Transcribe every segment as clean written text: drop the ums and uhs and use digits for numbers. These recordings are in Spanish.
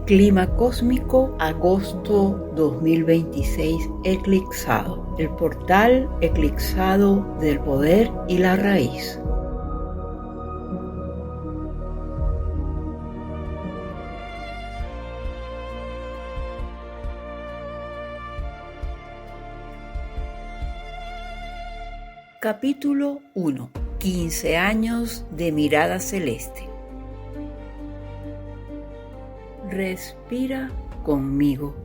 Clima cósmico, agosto 2026, eclipsado. El portal eclipsado del poder y la raíz. Capítulo 1. 15 años de mirada celeste. Respira conmigo.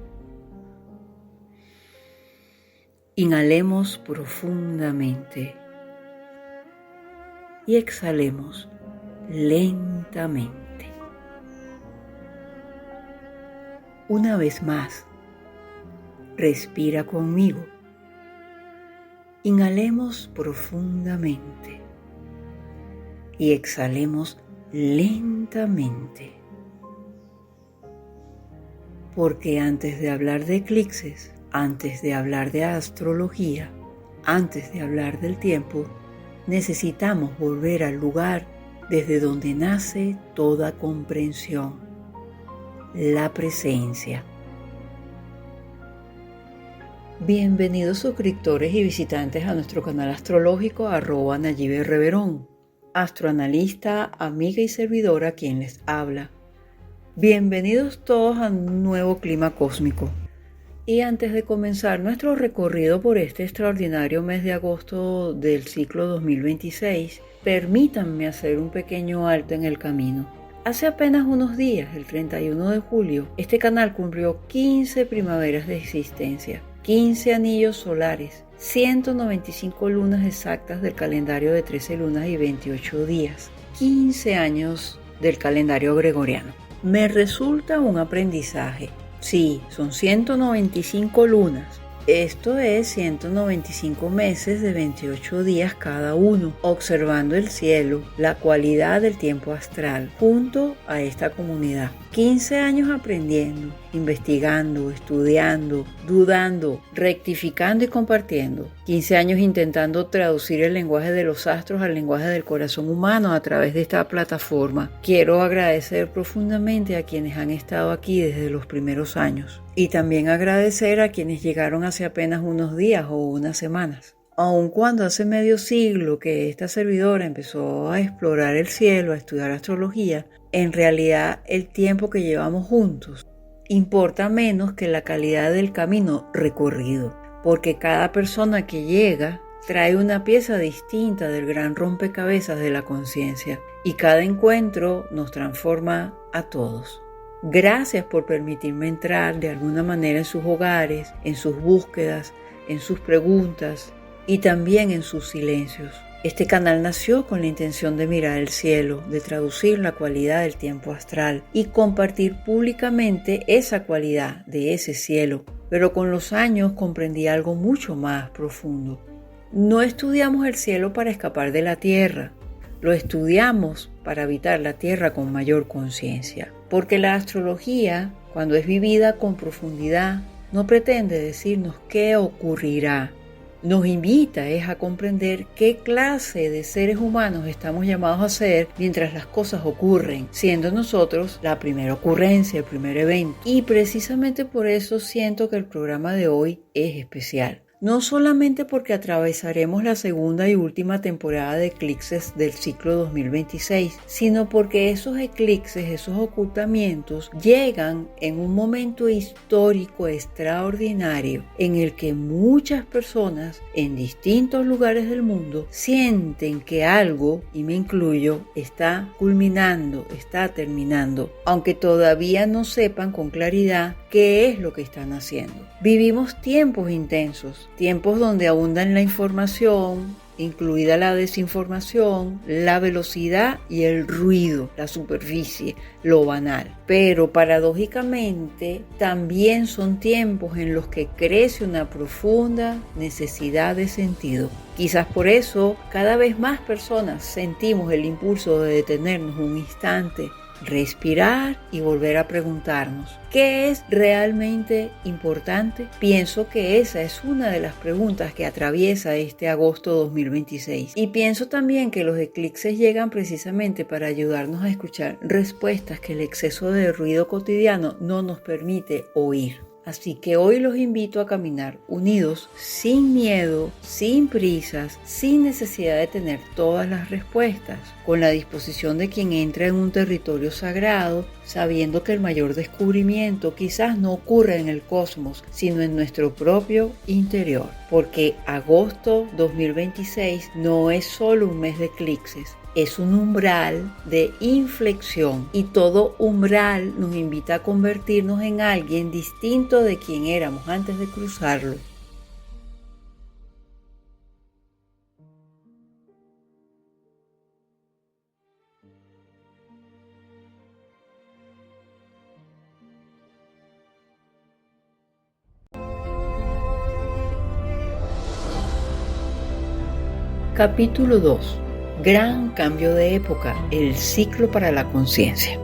Inhalemos profundamente y exhalemos lentamente. Una vez más, respira conmigo. Inhalemos profundamente y exhalemos lentamente. Porque antes de hablar de eclipses, antes de hablar de astrología, antes de hablar del tiempo, necesitamos volver al lugar desde donde nace toda comprensión, la presencia. Bienvenidos suscriptores y visitantes a nuestro canal astrológico @Nayibe Reverón, astroanalista, amiga y servidora quien les habla. Bienvenidos todos a un nuevo clima cósmico. Y antes de comenzar nuestro recorrido por este extraordinario mes de agosto del ciclo 2026, permítanme hacer un pequeño alto en el camino. Hace apenas unos días, el 31 de julio, este canal cumplió 15 primaveras de existencia, 15 anillos solares, 195 lunas exactas del calendario de 13 lunas y 28 días, 15 años del calendario gregoriano. Me resulta un aprendizaje. Sí, son 195 lunas. Esto es 195 meses de 28 días cada uno, observando el cielo, la cualidad del tiempo astral, junto a esta comunidad. 15 años aprendiendo, investigando, estudiando, dudando, rectificando y compartiendo. 15 años intentando traducir el lenguaje de los astros al lenguaje del corazón humano a través de esta plataforma. Quiero agradecer profundamente a quienes han estado aquí desde los primeros años. Y también agradecer a quienes llegaron hace apenas unos días o unas semanas. Aun cuando hace medio siglo que esta servidora empezó a explorar el cielo, a estudiar astrología, en realidad el tiempo que llevamos juntos importa menos que la calidad del camino recorrido, porque cada persona que llega trae una pieza distinta del gran rompecabezas de la conciencia y cada encuentro nos transforma a todos. Gracias por permitirme entrar de alguna manera en sus hogares, en sus búsquedas, en sus preguntas y también en sus silencios. Este canal nació con la intención de mirar el cielo, de traducir la cualidad del tiempo astral y compartir públicamente esa cualidad de ese cielo. Pero con los años comprendí algo mucho más profundo. No estudiamos el cielo para escapar de la tierra. Lo estudiamos para habitar la tierra con mayor conciencia. Porque la astrología, cuando es vivida con profundidad, no pretende decirnos qué ocurrirá. Nos invita a comprender qué clase de seres humanos estamos llamados a ser mientras las cosas ocurren, siendo nosotros la primera ocurrencia, el primer evento. Y precisamente por eso siento que el programa de hoy es especial. No solamente porque atravesaremos la segunda y última temporada de eclipses del ciclo 2026, sino porque esos eclipses, esos ocultamientos, llegan en un momento histórico extraordinario en el que muchas personas en distintos lugares del mundo sienten que algo, y me incluyo, está culminando, está terminando, aunque todavía no sepan con claridad qué es lo que están haciendo. Vivimos tiempos intensos, tiempos donde abundan la información, incluida la desinformación, la velocidad y el ruido, la superficie, lo banal. Pero paradójicamente también son tiempos en los que crece una profunda necesidad de sentido. Quizás por eso cada vez más personas sentimos el impulso de detenernos un instante, respirar y volver a preguntarnos, ¿qué es realmente importante? Pienso que esa es una de las preguntas que atraviesa este agosto 2026. Y pienso también que los eclipses llegan precisamente para ayudarnos a escuchar respuestas que el exceso de ruido cotidiano no nos permite oír. Así que hoy los invito a caminar unidos, sin miedo, sin prisas, sin necesidad de tener todas las respuestas, con la disposición de quien entra en un territorio sagrado, sabiendo que el mayor descubrimiento quizás no ocurre en el cosmos, sino en nuestro propio interior. Porque agosto 2026 no es solo un mes de eclipses, es un umbral de inflexión y todo umbral nos invita a convertirnos en alguien distinto de quien éramos antes de cruzarlo. Capítulo 2. Gran cambio de época, el ciclo para la conciencia.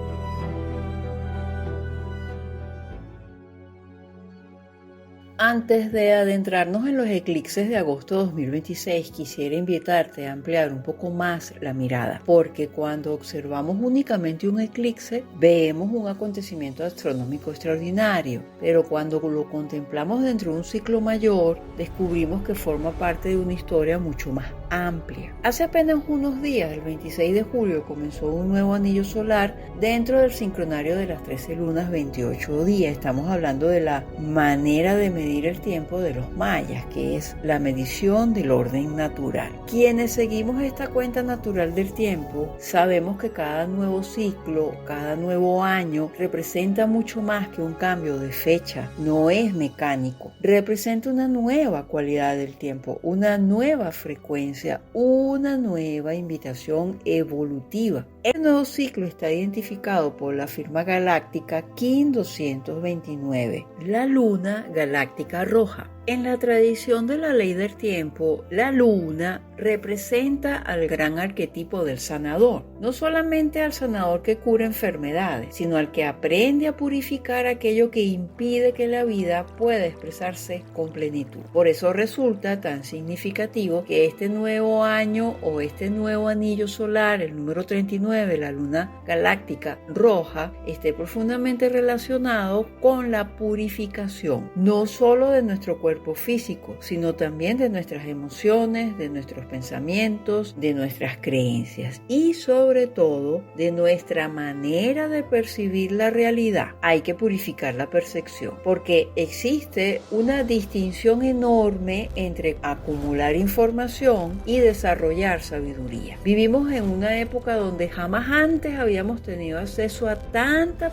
Antes de adentrarnos en los eclipses de agosto 2026, quisiera invitarte a ampliar un poco más la mirada, porque cuando observamos únicamente un eclipse, vemos un acontecimiento astronómico extraordinario, pero cuando lo contemplamos dentro de un ciclo mayor, descubrimos que forma parte de una historia mucho más amplia. Hace apenas unos días, el 26 de julio, comenzó un nuevo anillo solar dentro del sincronario de las 13 lunas 28 días. Estamos hablando de la manera de medir el tiempo de los mayas, que es la medición del orden natural. Quienes seguimos esta cuenta natural del tiempo, sabemos que cada nuevo ciclo, cada nuevo año, representa mucho más que un cambio de fecha. No es mecánico. Representa una nueva cualidad del tiempo, una nueva frecuencia, una nueva invitación evolutiva. El nuevo ciclo está identificado por la firma galáctica KIN 229, la luna galáctica roja. En la tradición de la ley del tiempo, la luna representa al gran arquetipo del sanador, no solamente al sanador que cura enfermedades, sino al que aprende a purificar aquello que impide que la vida pueda expresarse con plenitud. Por eso resulta tan significativo que este nuevo año o este nuevo anillo solar, el número 39, la luna galáctica roja, esté profundamente relacionado con la purificación, no solo de nuestro cuerpo físico, sino también de nuestras emociones, de nuestros pensamientos, de nuestras creencias y sobre todo de nuestra manera de percibir la realidad. Hay que purificar la percepción porque existe una distinción enorme entre acumular información y desarrollar sabiduría. Vivimos en una época donde jamás antes habíamos tenido acceso a tanta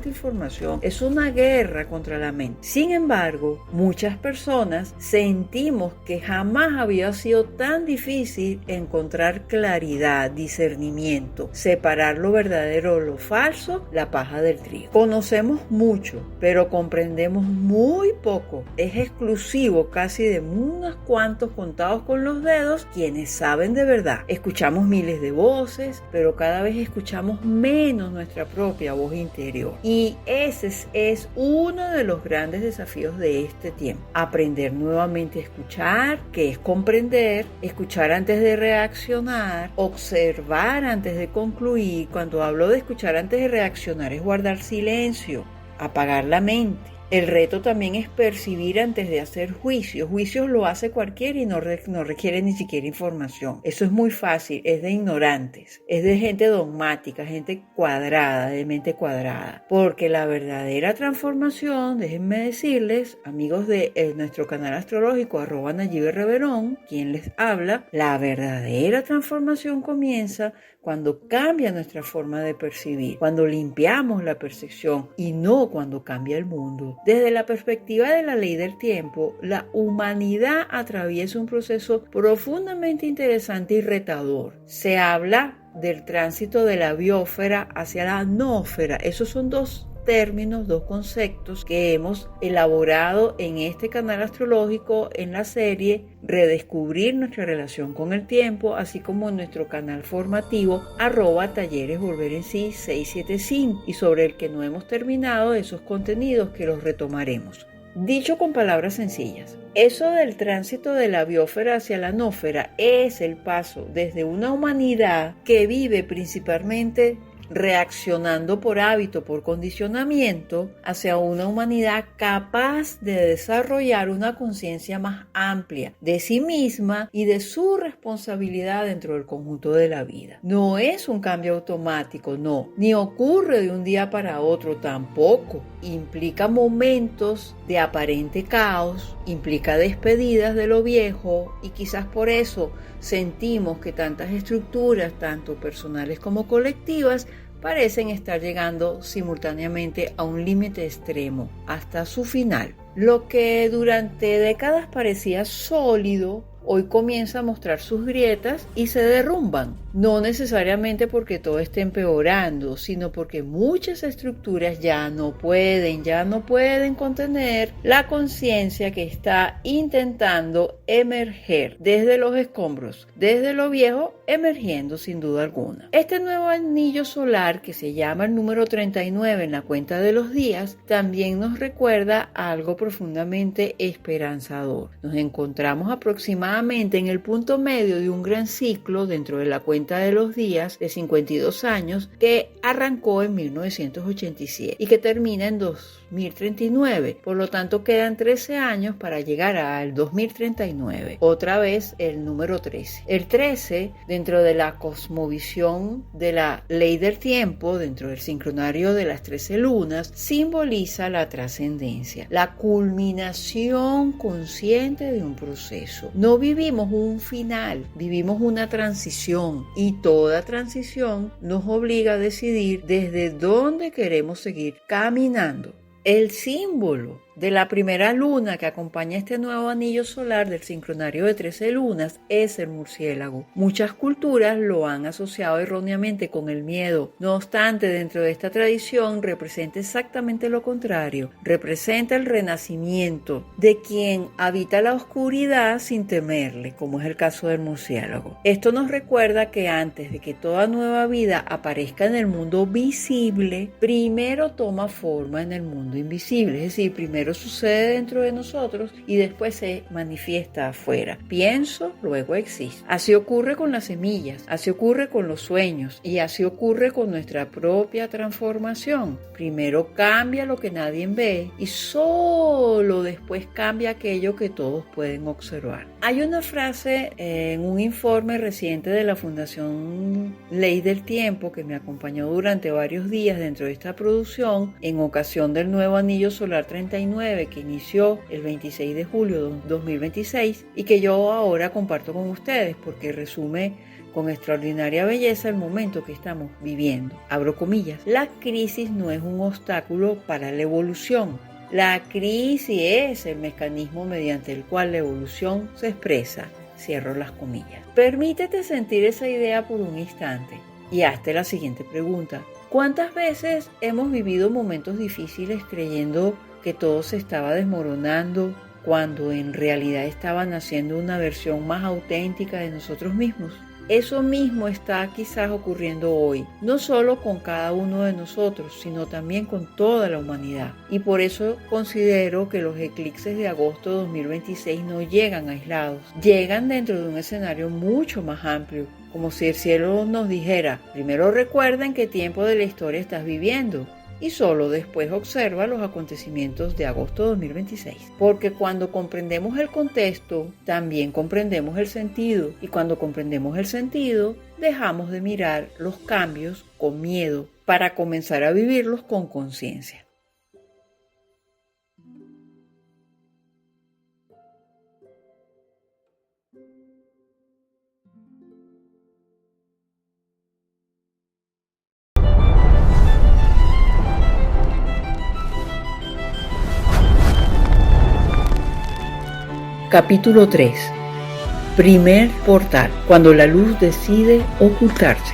información. Es una guerra contra la mente. Sin embargo, muchas personas sentimos que jamás había sido tan difícil encontrar claridad, discernimiento, separar lo verdadero de lo falso, la paja del trigo. Conocemos mucho, pero comprendemos muy poco. Es exclusivo casi de unos cuantos contados con los dedos quienes saben de verdad. Escuchamos miles de voces, pero cada vez escuchamos menos nuestra propia voz interior. Y ese es uno de los grandes desafíos de este tiempo. Aprender nuevamente a escuchar, que es comprender, escuchar antes de reaccionar, observar antes de concluir. Cuando hablo de escuchar antes de reaccionar es guardar silencio, apagar la mente. El reto también es percibir antes de hacer juicios. Juicios lo hace cualquiera y no requiere ni siquiera información. Eso es muy fácil, es de ignorantes, es de gente dogmática, gente cuadrada, de mente cuadrada. Porque la verdadera transformación, déjenme decirles, amigos de nuestro canal astrológico @NayibeReverón, quien les habla, la verdadera transformación comienza cuando cambia nuestra forma de percibir, cuando limpiamos la percepción y no cuando cambia el mundo. Desde la perspectiva de la ley del tiempo, la humanidad atraviesa un proceso profundamente interesante y retador. Se habla del tránsito de la biosfera hacia la noósfera. Esos son dos términos, dos conceptos que hemos elaborado en este canal astrológico en la serie Redescubrir nuestra relación con el tiempo, así como en nuestro canal formativo @talleres volver en sí 675, y sobre el que no hemos terminado esos contenidos que los retomaremos. Dicho con palabras sencillas, eso del tránsito de la biosfera hacia la nósfera es el paso desde una humanidad que vive principalmente reaccionando por hábito, por condicionamiento, hacia una humanidad capaz de desarrollar una conciencia más amplia de sí misma y de su responsabilidad dentro del conjunto de la vida. No es un cambio automático, no, ni ocurre de un día para otro tampoco. Implica momentos de aparente caos, implica despedidas de lo viejo, y quizás por eso sentimos que tantas estructuras, tanto personales como colectivas, parecen estar llegando simultáneamente a un límite extremo, hasta su final. Lo que durante décadas parecía sólido, hoy comienza a mostrar sus grietas y se derrumban. No necesariamente porque todo esté empeorando, sino porque muchas estructuras ya no pueden contener la conciencia que está intentando emerger desde los escombros, desde lo viejo, emergiendo sin duda alguna. Este nuevo anillo solar, que se llama el número 39 en la cuenta de los días, también nos recuerda algo profundamente esperanzador. Nos encontramos aproximadamente en el punto medio de un gran ciclo dentro de la cuenta de los días de 52 años que arrancó en 1987 y que termina en 2039. Por lo tanto, quedan 13 años para llegar al 2039. Otra vez el número 13. El 13, dentro de la cosmovisión de la ley del tiempo, dentro del sincronario de las 13 lunas, simboliza la trascendencia, la culminación consciente de un proceso. No vivimos un final, vivimos una transición, y toda transición nos obliga a decidir desde dónde queremos seguir caminando. El símbolo de la primera luna que acompaña este nuevo anillo solar del sincronario de 13 lunas es el murciélago. Muchas culturas lo han asociado erróneamente con el miedo. No obstante, dentro de esta tradición representa exactamente lo contrario. Representa el renacimiento de quien habita la oscuridad sin temerle, como es el caso del murciélago. Esto nos recuerda que antes de que toda nueva vida aparezca en el mundo visible, primero toma forma en el mundo invisible, es decir, primero sucede dentro de nosotros y después se manifiesta afuera. Pienso, luego existo. Así ocurre con las semillas, así ocurre con los sueños y así ocurre con nuestra propia transformación. Primero cambia lo que nadie ve y solo después cambia aquello que todos pueden observar. Hay una frase en un informe reciente de la Fundación Ley del Tiempo que me acompañó durante varios días dentro de esta producción en ocasión del nuevo anillo solar 39 que inició el 26 de julio de 2026 y que yo ahora comparto con ustedes porque resume con extraordinaria belleza el momento que estamos viviendo. Abro comillas. La crisis no es un obstáculo para la evolución. La crisis es el mecanismo mediante el cual la evolución se expresa. Cierro las comillas. Permítete sentir esa idea por un instante y hazte la siguiente pregunta. ¿Cuántas veces hemos vivido momentos difíciles creyendo que todo se estaba desmoronando cuando en realidad estaba naciendo una versión más auténtica de nosotros mismos? Eso mismo está quizás ocurriendo hoy, no solo con cada uno de nosotros, sino también con toda la humanidad. Y por eso considero que los eclipses de agosto de 2026 no llegan aislados, llegan dentro de un escenario mucho más amplio, como si el cielo nos dijera, primero recuerda en qué tiempo de la historia estás viviendo, y solo después observa los acontecimientos de agosto de 2026. Porque cuando comprendemos el contexto, también comprendemos el sentido. Y cuando comprendemos el sentido, dejamos de mirar los cambios con miedo para comenzar a vivirlos con conciencia. Capítulo 3. Primer portal, cuando la luz decide ocultarse.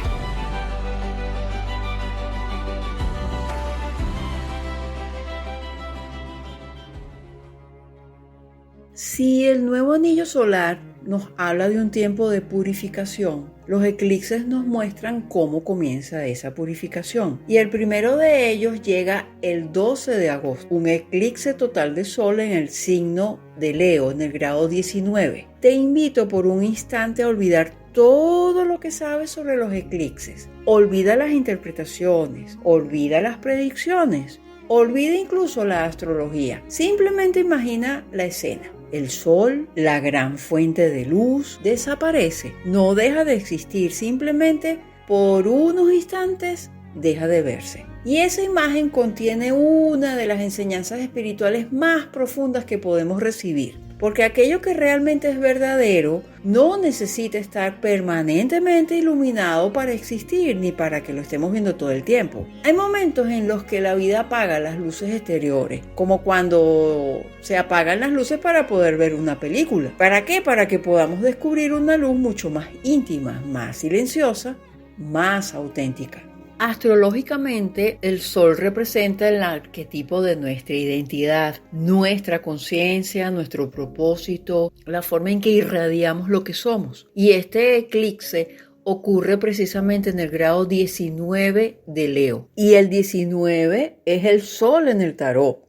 Si el nuevo anillo solar nos habla de un tiempo de purificación, los eclipses nos muestran cómo comienza esa purificación. Y el primero de ellos llega el 12 de agosto, un eclipse total de sol en el signo de Leo, en el grado 19. Te invito por un instante a olvidar todo lo que sabes sobre los eclipses. Olvida las interpretaciones, olvida las predicciones, olvida incluso la astrología. Simplemente imagina la escena. El sol, la gran fuente de luz, desaparece. No deja de existir, simplemente por unos instantes deja de verse. Y esa imagen contiene una de las enseñanzas espirituales más profundas que podemos recibir. Porque aquello que realmente es verdadero no necesita estar permanentemente iluminado para existir, ni para que lo estemos viendo todo el tiempo. Hay momentos en los que la vida apaga las luces exteriores, como cuando se apagan las luces para poder ver una película. ¿Para qué? Para que podamos descubrir una luz mucho más íntima, más silenciosa, más auténtica. Astrológicamente, el sol representa el arquetipo de nuestra identidad, nuestra conciencia, nuestro propósito, la forma en que irradiamos lo que somos. Y este eclipse ocurre precisamente en el grado 19 de Leo. Y el 19 es el sol en el tarot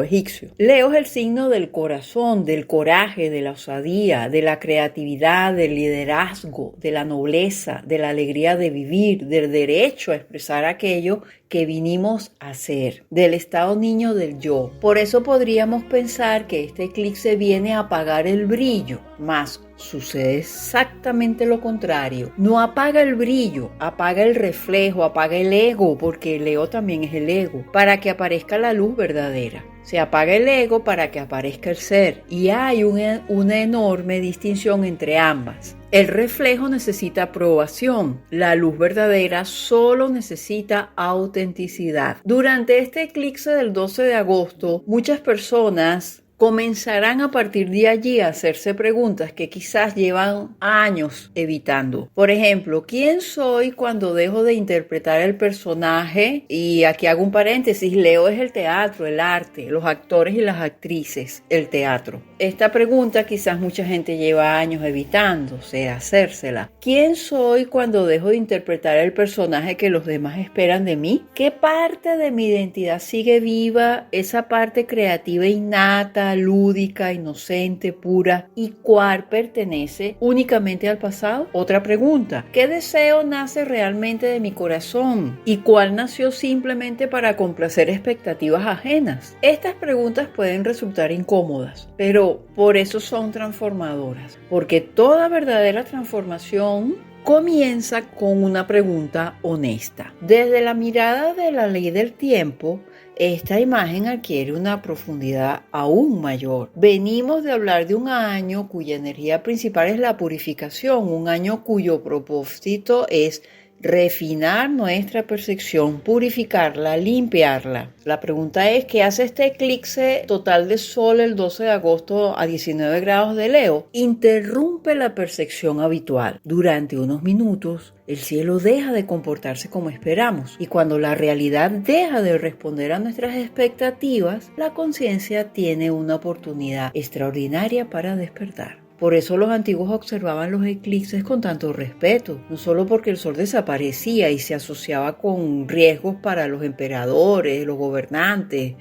egipcio. Leo es el signo del corazón, del coraje, de la osadía, de la creatividad, del liderazgo, de la nobleza, de la alegría de vivir, del derecho a expresar aquello que vinimos a ser, del estado niño del yo. Por eso podríamos pensar que este eclipse viene a apagar el brillo, mas sucede exactamente lo contrario. No apaga el brillo, apaga el reflejo, apaga el ego, porque Leo también es el ego, para que aparezca la luz verdadera. Se apaga el ego para que aparezca el ser, y hay una enorme distinción entre ambas. El reflejo necesita aprobación, la luz verdadera solo necesita autenticidad. Durante este eclipse del 12 de agosto, muchas personas comenzarán a partir de allí a hacerse preguntas que quizás llevan años evitando. Por ejemplo, ¿quién soy cuando dejo de interpretar el personaje? Y aquí hago un paréntesis, Leo es el teatro, el arte, los actores y las actrices, el teatro. Esta pregunta quizás mucha gente lleva años evitando, o sea, hacérsela. ¿Quién soy cuando dejo de interpretar el personaje que los demás esperan de mí? ¿Qué parte de mi identidad sigue viva? Esa parte creativa innata, lúdica, inocente, pura, y cuál pertenece únicamente al pasado. Otra pregunta, ¿qué deseo nace realmente de mi corazón y cuál nació simplemente para complacer expectativas ajenas? Estas preguntas pueden resultar incómodas, pero por eso son transformadoras, porque toda verdadera transformación comienza con una pregunta honesta. Desde la mirada de la ley del tiempo, esta imagen adquiere una profundidad aún mayor. Venimos de hablar de un año cuya energía principal es la purificación, un año cuyo propósito es refinar nuestra percepción, purificarla, limpiarla. La pregunta es, ¿qué hace este eclipse total de sol el 12 de agosto a 19 grados de Leo? Interrumpe la percepción habitual. Durante unos minutos, el cielo deja de comportarse como esperamos, y cuando la realidad deja de responder a nuestras expectativas, la conciencia tiene una oportunidad extraordinaria para despertar. Por eso los antiguos observaban los eclipses con tanto respeto, no solo porque el sol desaparecía y se asociaba con riesgos para los emperadores, los gobernantes,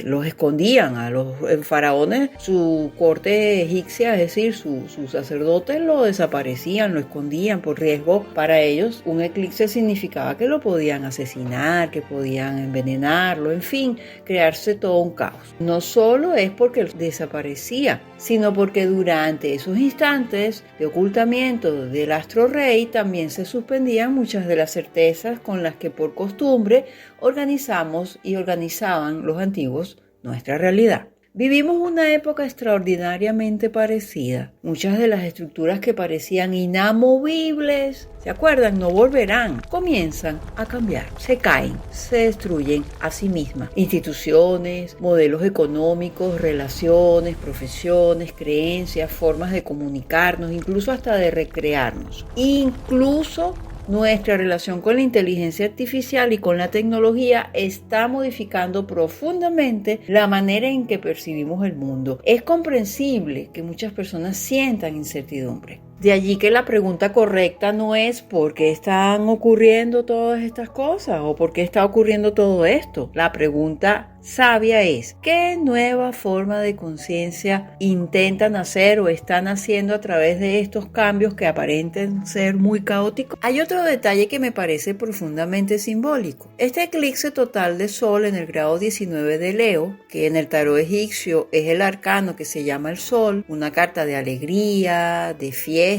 los escondían a los faraones, su corte egipcia, es decir, sus sacerdotes lo desaparecían, lo escondían por riesgo. Para ellos un eclipse significaba que lo podían asesinar, que podían envenenarlo, en fin, crearse todo un caos. No solo es porque desaparecía, sino porque durante esos instantes de ocultamiento del astro rey también se suspendían muchas de las certezas con las que por costumbre organizamos y organizaban los antiguos nuestra realidad. Vivimos una época extraordinariamente parecida. Muchas de las estructuras que parecían inamovibles, ¿se acuerdan? No volverán. Comienzan a cambiar, se caen, se destruyen a sí mismas. Instituciones, modelos económicos, relaciones, profesiones, creencias, formas de comunicarnos, incluso hasta de recrearnos. Incluso Nuestra relación con la inteligencia artificial y con la tecnología está modificando profundamente la manera en que percibimos el mundo. Es comprensible que muchas personas sientan incertidumbre. De allí que la pregunta correcta no es ¿por qué están ocurriendo todas estas cosas? ¿O por qué está ocurriendo todo esto? La pregunta sabia es ¿qué nueva forma de conciencia intentan hacer o están haciendo a través de estos cambios que aparentan ser muy caóticos? Hay otro detalle que me parece profundamente simbólico. Este eclipse total de sol en el grado 19 de Leo, que en el tarot egipcio es el arcano que se llama el sol, una carta de alegría, de fiesta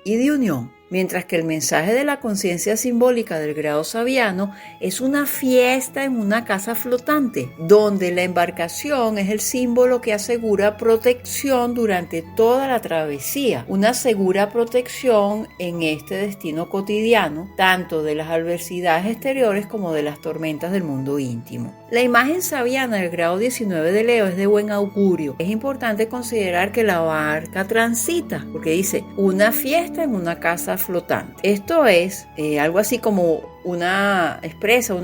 y de unión. Mientras que el mensaje de la conciencia simbólica del grado sabiano es una fiesta en una casa flotante, donde la embarcación es el símbolo que asegura protección durante toda la travesía, una segura protección en este destino cotidiano, tanto de las adversidades exteriores como de las tormentas del mundo íntimo. La imagen sabiana del grado 19 de Leo es de buen augurio. Es importante considerar que la barca transita, porque dice una fiesta en una casa flotante. Esto es algo así como una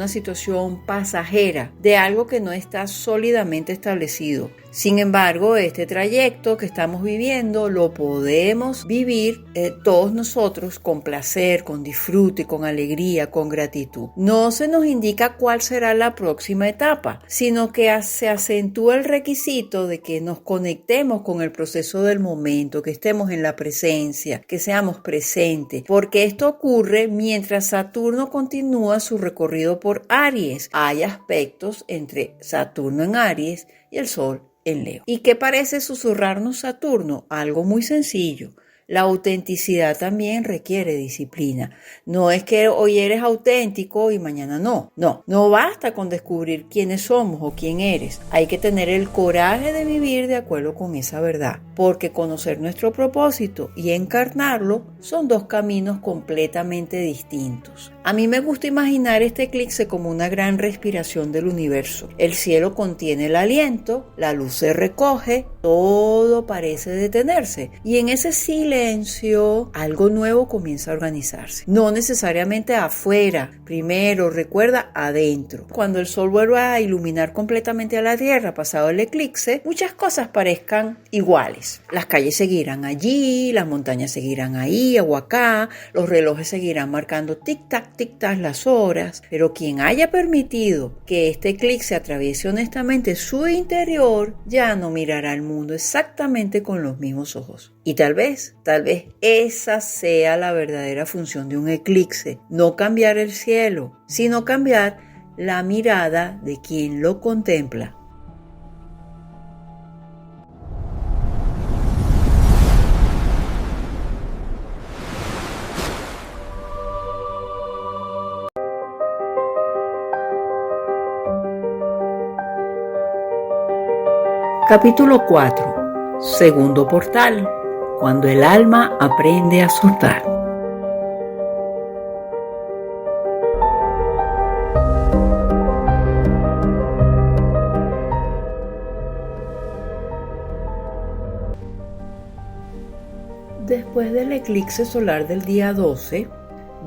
situación pasajera de algo que no está sólidamente establecido. Sin embargo, este trayecto que estamos viviendo lo podemos vivir todos nosotros con placer, con disfrute, con alegría, con gratitud. No se nos indica cuál será la próxima etapa, sino que se acentúa el requisito de que nos conectemos con el proceso del momento, que estemos en la presencia, que seamos presentes, porque esto ocurre mientras Saturno continúa su recorrido por Aries. Hay aspectos entre Saturno en Aries y el Sol en Leo. ¿Y qué parece susurrarnos Saturno? Algo muy sencillo. La autenticidad también requiere disciplina. No es que hoy eres auténtico y mañana no. No basta con descubrir quiénes somos o quién eres. Hay que tener el coraje de vivir de acuerdo con esa verdad. Porque conocer nuestro propósito y encarnarlo son dos caminos completamente distintos. A mí me gusta imaginar este eclipse como una gran respiración del universo. El cielo contiene el aliento, la luz se recoge, todo parece detenerse. Y en ese silencio, algo nuevo comienza a organizarse. No necesariamente afuera, primero, recuerda, adentro. Cuando el sol vuelva a iluminar completamente a la Tierra pasado el eclipse, muchas cosas parezcan iguales. Las calles seguirán allí, las montañas seguirán ahí o acá, los relojes seguirán marcando tic-tac, tic-tac las horas, pero quien haya permitido que este eclipse atraviese honestamente su interior, ya no mirará al mundo exactamente con los mismos ojos. Y tal vez esa sea la verdadera función de un eclipse, no cambiar el cielo, sino cambiar la mirada de quien lo contempla. Capítulo 4. Segundo portal. Cuando el alma aprende a soltar. Después del eclipse solar del día 12,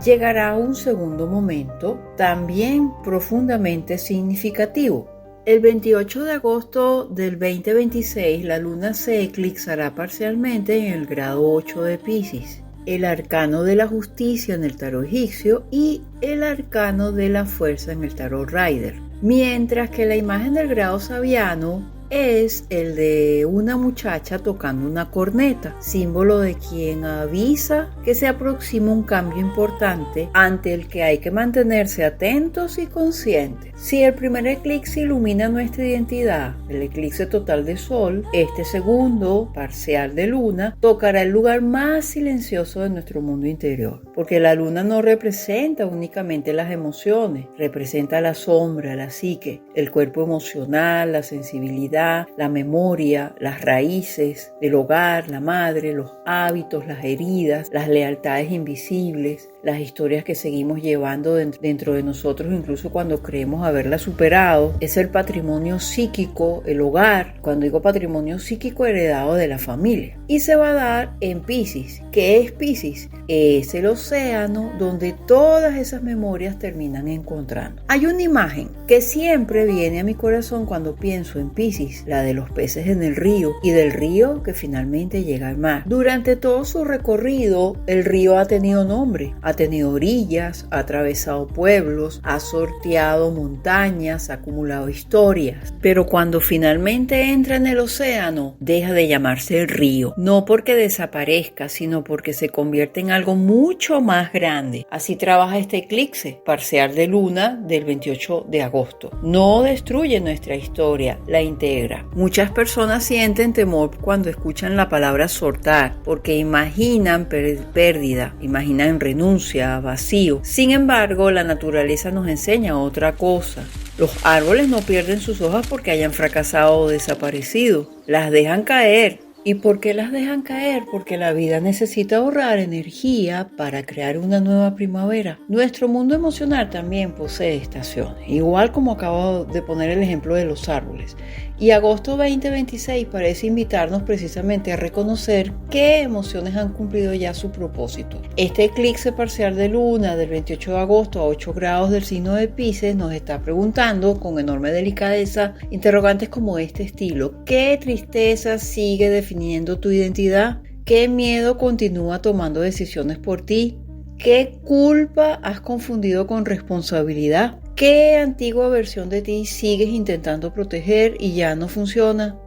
llegará un segundo momento también profundamente significativo. El 28 de agosto del 2026, la luna se eclipsará parcialmente en el grado 8 de Piscis, el arcano de la justicia en el tarot egipcio y el arcano de la fuerza en el tarot Rider. Mientras que la imagen del grado sabiano es el de una muchacha tocando una corneta, símbolo de quien avisa que se aproxima un cambio importante ante el que hay que mantenerse atentos y conscientes. Si el primer eclipse ilumina nuestra identidad, el eclipse total de sol, este segundo, parcial de luna, tocará el lugar más silencioso de nuestro mundo interior, porque la luna no representa únicamente las emociones, representa la sombra, la psique, el cuerpo emocional, la sensibilidad, la memoria, las raíces del hogar, la madre, los hábitos, las heridas, las lealtades invisibles, las historias que seguimos llevando dentro de nosotros, incluso cuando creemos haberlas superado. Es el patrimonio psíquico, el hogar, cuando digo patrimonio psíquico, heredado de la familia. Y se va a dar en Piscis. ¿Qué es Piscis? Es el océano donde todas esas memorias terminan encontrando. Hay una imagen que siempre viene a mi corazón cuando pienso en Piscis, la de los peces en el río y del río que finalmente llega al mar. Durante todo su recorrido, el río ha tenido nombre, ha tenido orillas, ha atravesado pueblos, ha sorteado montañas, ha acumulado historias. Pero cuando finalmente entra en el océano, deja de llamarse el río. No porque desaparezca, sino porque se convierte en algo mucho más grande. Así trabaja este eclipse parcial de luna del 28 de agosto. No destruye nuestra historia, la integra. Muchas personas sienten temor cuando escuchan la palabra soltar, porque imaginan pérdida, imaginan renuncia, vacío. Sin embargo, la naturaleza nos enseña otra cosa. Los árboles no pierden sus hojas porque hayan fracasado o desaparecido. Las dejan caer. ¿Y por qué las dejan caer? Porque la vida necesita ahorrar energía para crear una nueva primavera. Nuestro mundo emocional también posee estaciones, igual como acabo de poner el ejemplo de los árboles. Y agosto 2026 parece invitarnos precisamente a reconocer qué emociones han cumplido ya su propósito. Este eclipse parcial de luna del 28 de agosto a 8 grados del signo de Piscis nos está preguntando con enorme delicadeza interrogantes como este estilo. ¿Qué tristeza sigue definiendo tu identidad? ¿Qué miedo continúa tomando decisiones por ti? ¿Qué culpa has confundido con responsabilidad? ¿Qué antigua versión de ti sigues intentando proteger y ya no funciona?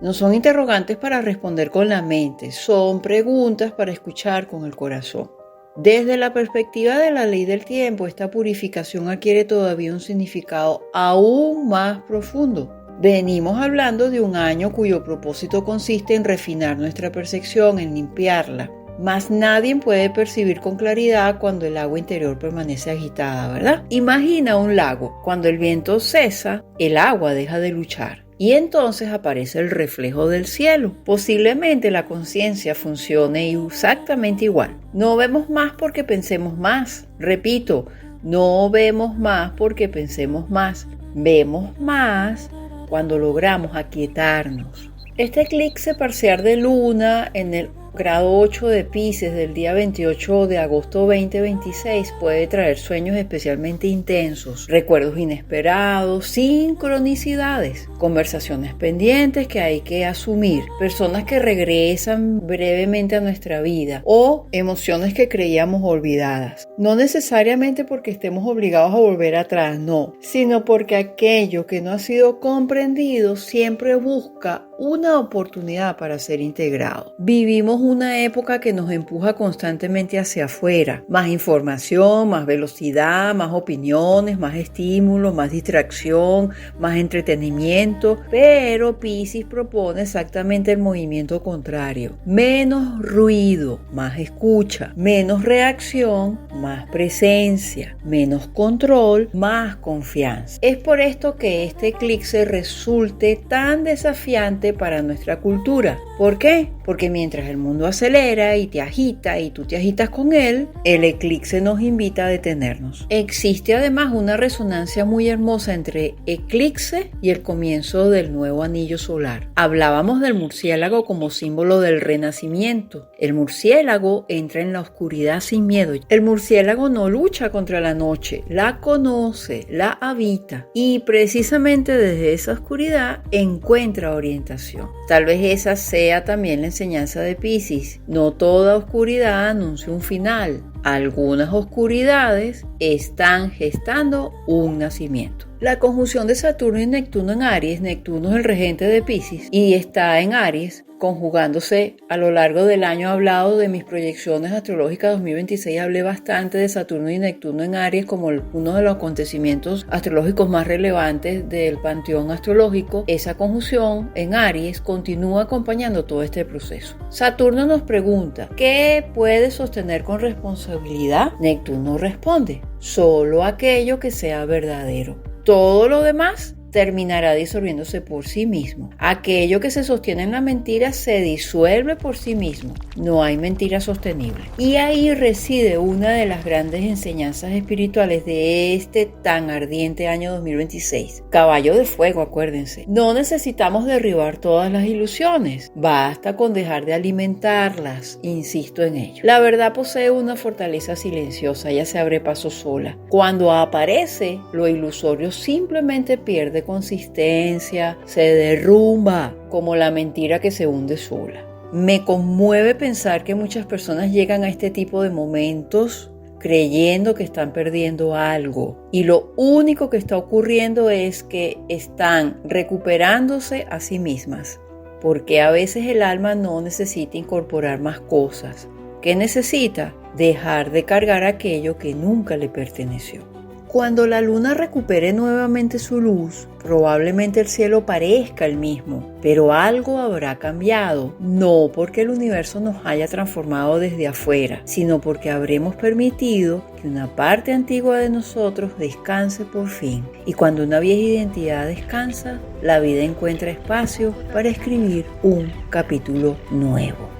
No son interrogantes para responder con la mente, son preguntas para escuchar con el corazón. Desde la perspectiva de la ley del tiempo, esta purificación adquiere todavía un significado aún más profundo. Venimos hablando de un año cuyo propósito consiste en refinar nuestra percepción, en limpiarla. Mas nadie puede percibir con claridad cuando el agua interior permanece agitada, ¿verdad? Imagina un lago. Cuando el viento cesa, el agua deja de luchar. Y entonces aparece el reflejo del cielo. Posiblemente la conciencia funcione exactamente igual. No vemos más porque pensemos más. Repito, no vemos más porque pensemos más. Vemos más cuando logramos aquietarnos. Este eclipse parcial de luna en el grado 8 de Piscis del día 28 de agosto 2026 puede traer sueños especialmente intensos, recuerdos inesperados, sincronicidades, conversaciones pendientes que hay que asumir, personas que regresan brevemente a nuestra vida o emociones que creíamos olvidadas. No necesariamente porque estemos obligados a volver atrás, no, sino porque aquello que no ha sido comprendido siempre busca una oportunidad para ser integrado. Vivimos una época que nos empuja constantemente hacia afuera. Más información, más velocidad, más opiniones, más estímulos, más distracción, más entretenimiento. Pero Piscis propone exactamente el movimiento contrario. Menos ruido, más escucha. Menos reacción, más presencia. Menos control, más confianza. Es por esto que este eclipse resulte tan desafiante para nuestra cultura. ¿Por qué? Porque mientras el mundo acelera y te agita y tú te agitas con él, el eclipse nos invita a detenernos. Existe además una resonancia muy hermosa entre eclipse y el comienzo del nuevo anillo solar. Hablábamos del murciélago como símbolo del renacimiento. El murciélago entra en la oscuridad sin miedo. El murciélago no lucha contra la noche, la conoce, la habita y precisamente desde esa oscuridad encuentra orientación. Tal vez esa sea también la enseñanza de Piscis. No toda oscuridad anuncia un final. Algunas oscuridades están gestando un nacimiento. La conjunción de Saturno y Neptuno en Aries, Neptuno es el regente de Piscis y está en Aries, conjugándose a lo largo del año. Hablado de mis proyecciones astrológicas 2026, hablé bastante de Saturno y Neptuno en Aries como uno de los acontecimientos astrológicos más relevantes del panteón astrológico. Esa conjunción en Aries continúa acompañando todo este proceso. Saturno nos pregunta, ¿qué puedes sostener con responsabilidad? Neptuno responde, solo aquello que sea verdadero. Todo lo demás terminará disolviéndose por sí mismo. Aquello que se sostiene en la mentira se disuelve por sí mismo. No hay mentira sostenible. Y ahí reside una de las grandes enseñanzas espirituales de este tan ardiente año 2026. Caballo de fuego, acuérdense. No necesitamos derribar todas las ilusiones. Basta con dejar de alimentarlas. Insisto en ello. La verdad posee una fortaleza silenciosa. Ella se abre paso sola. Cuando aparece, lo ilusorio simplemente pierde consistencia, se derrumba como la mentira que se hunde sola. Me conmueve pensar que muchas personas llegan a este tipo de momentos creyendo que están perdiendo algo y lo único que está ocurriendo es que están recuperándose a sí mismas, porque a veces el alma no necesita incorporar más cosas. ¿Qué necesita? Dejar de cargar aquello que nunca le perteneció. Cuando la luna recupere nuevamente su luz, probablemente el cielo parezca el mismo, pero algo habrá cambiado, no porque el universo nos haya transformado desde afuera, sino porque habremos permitido que una parte antigua de nosotros descanse por fin. Y cuando una vieja identidad descansa, la vida encuentra espacio para escribir un capítulo nuevo.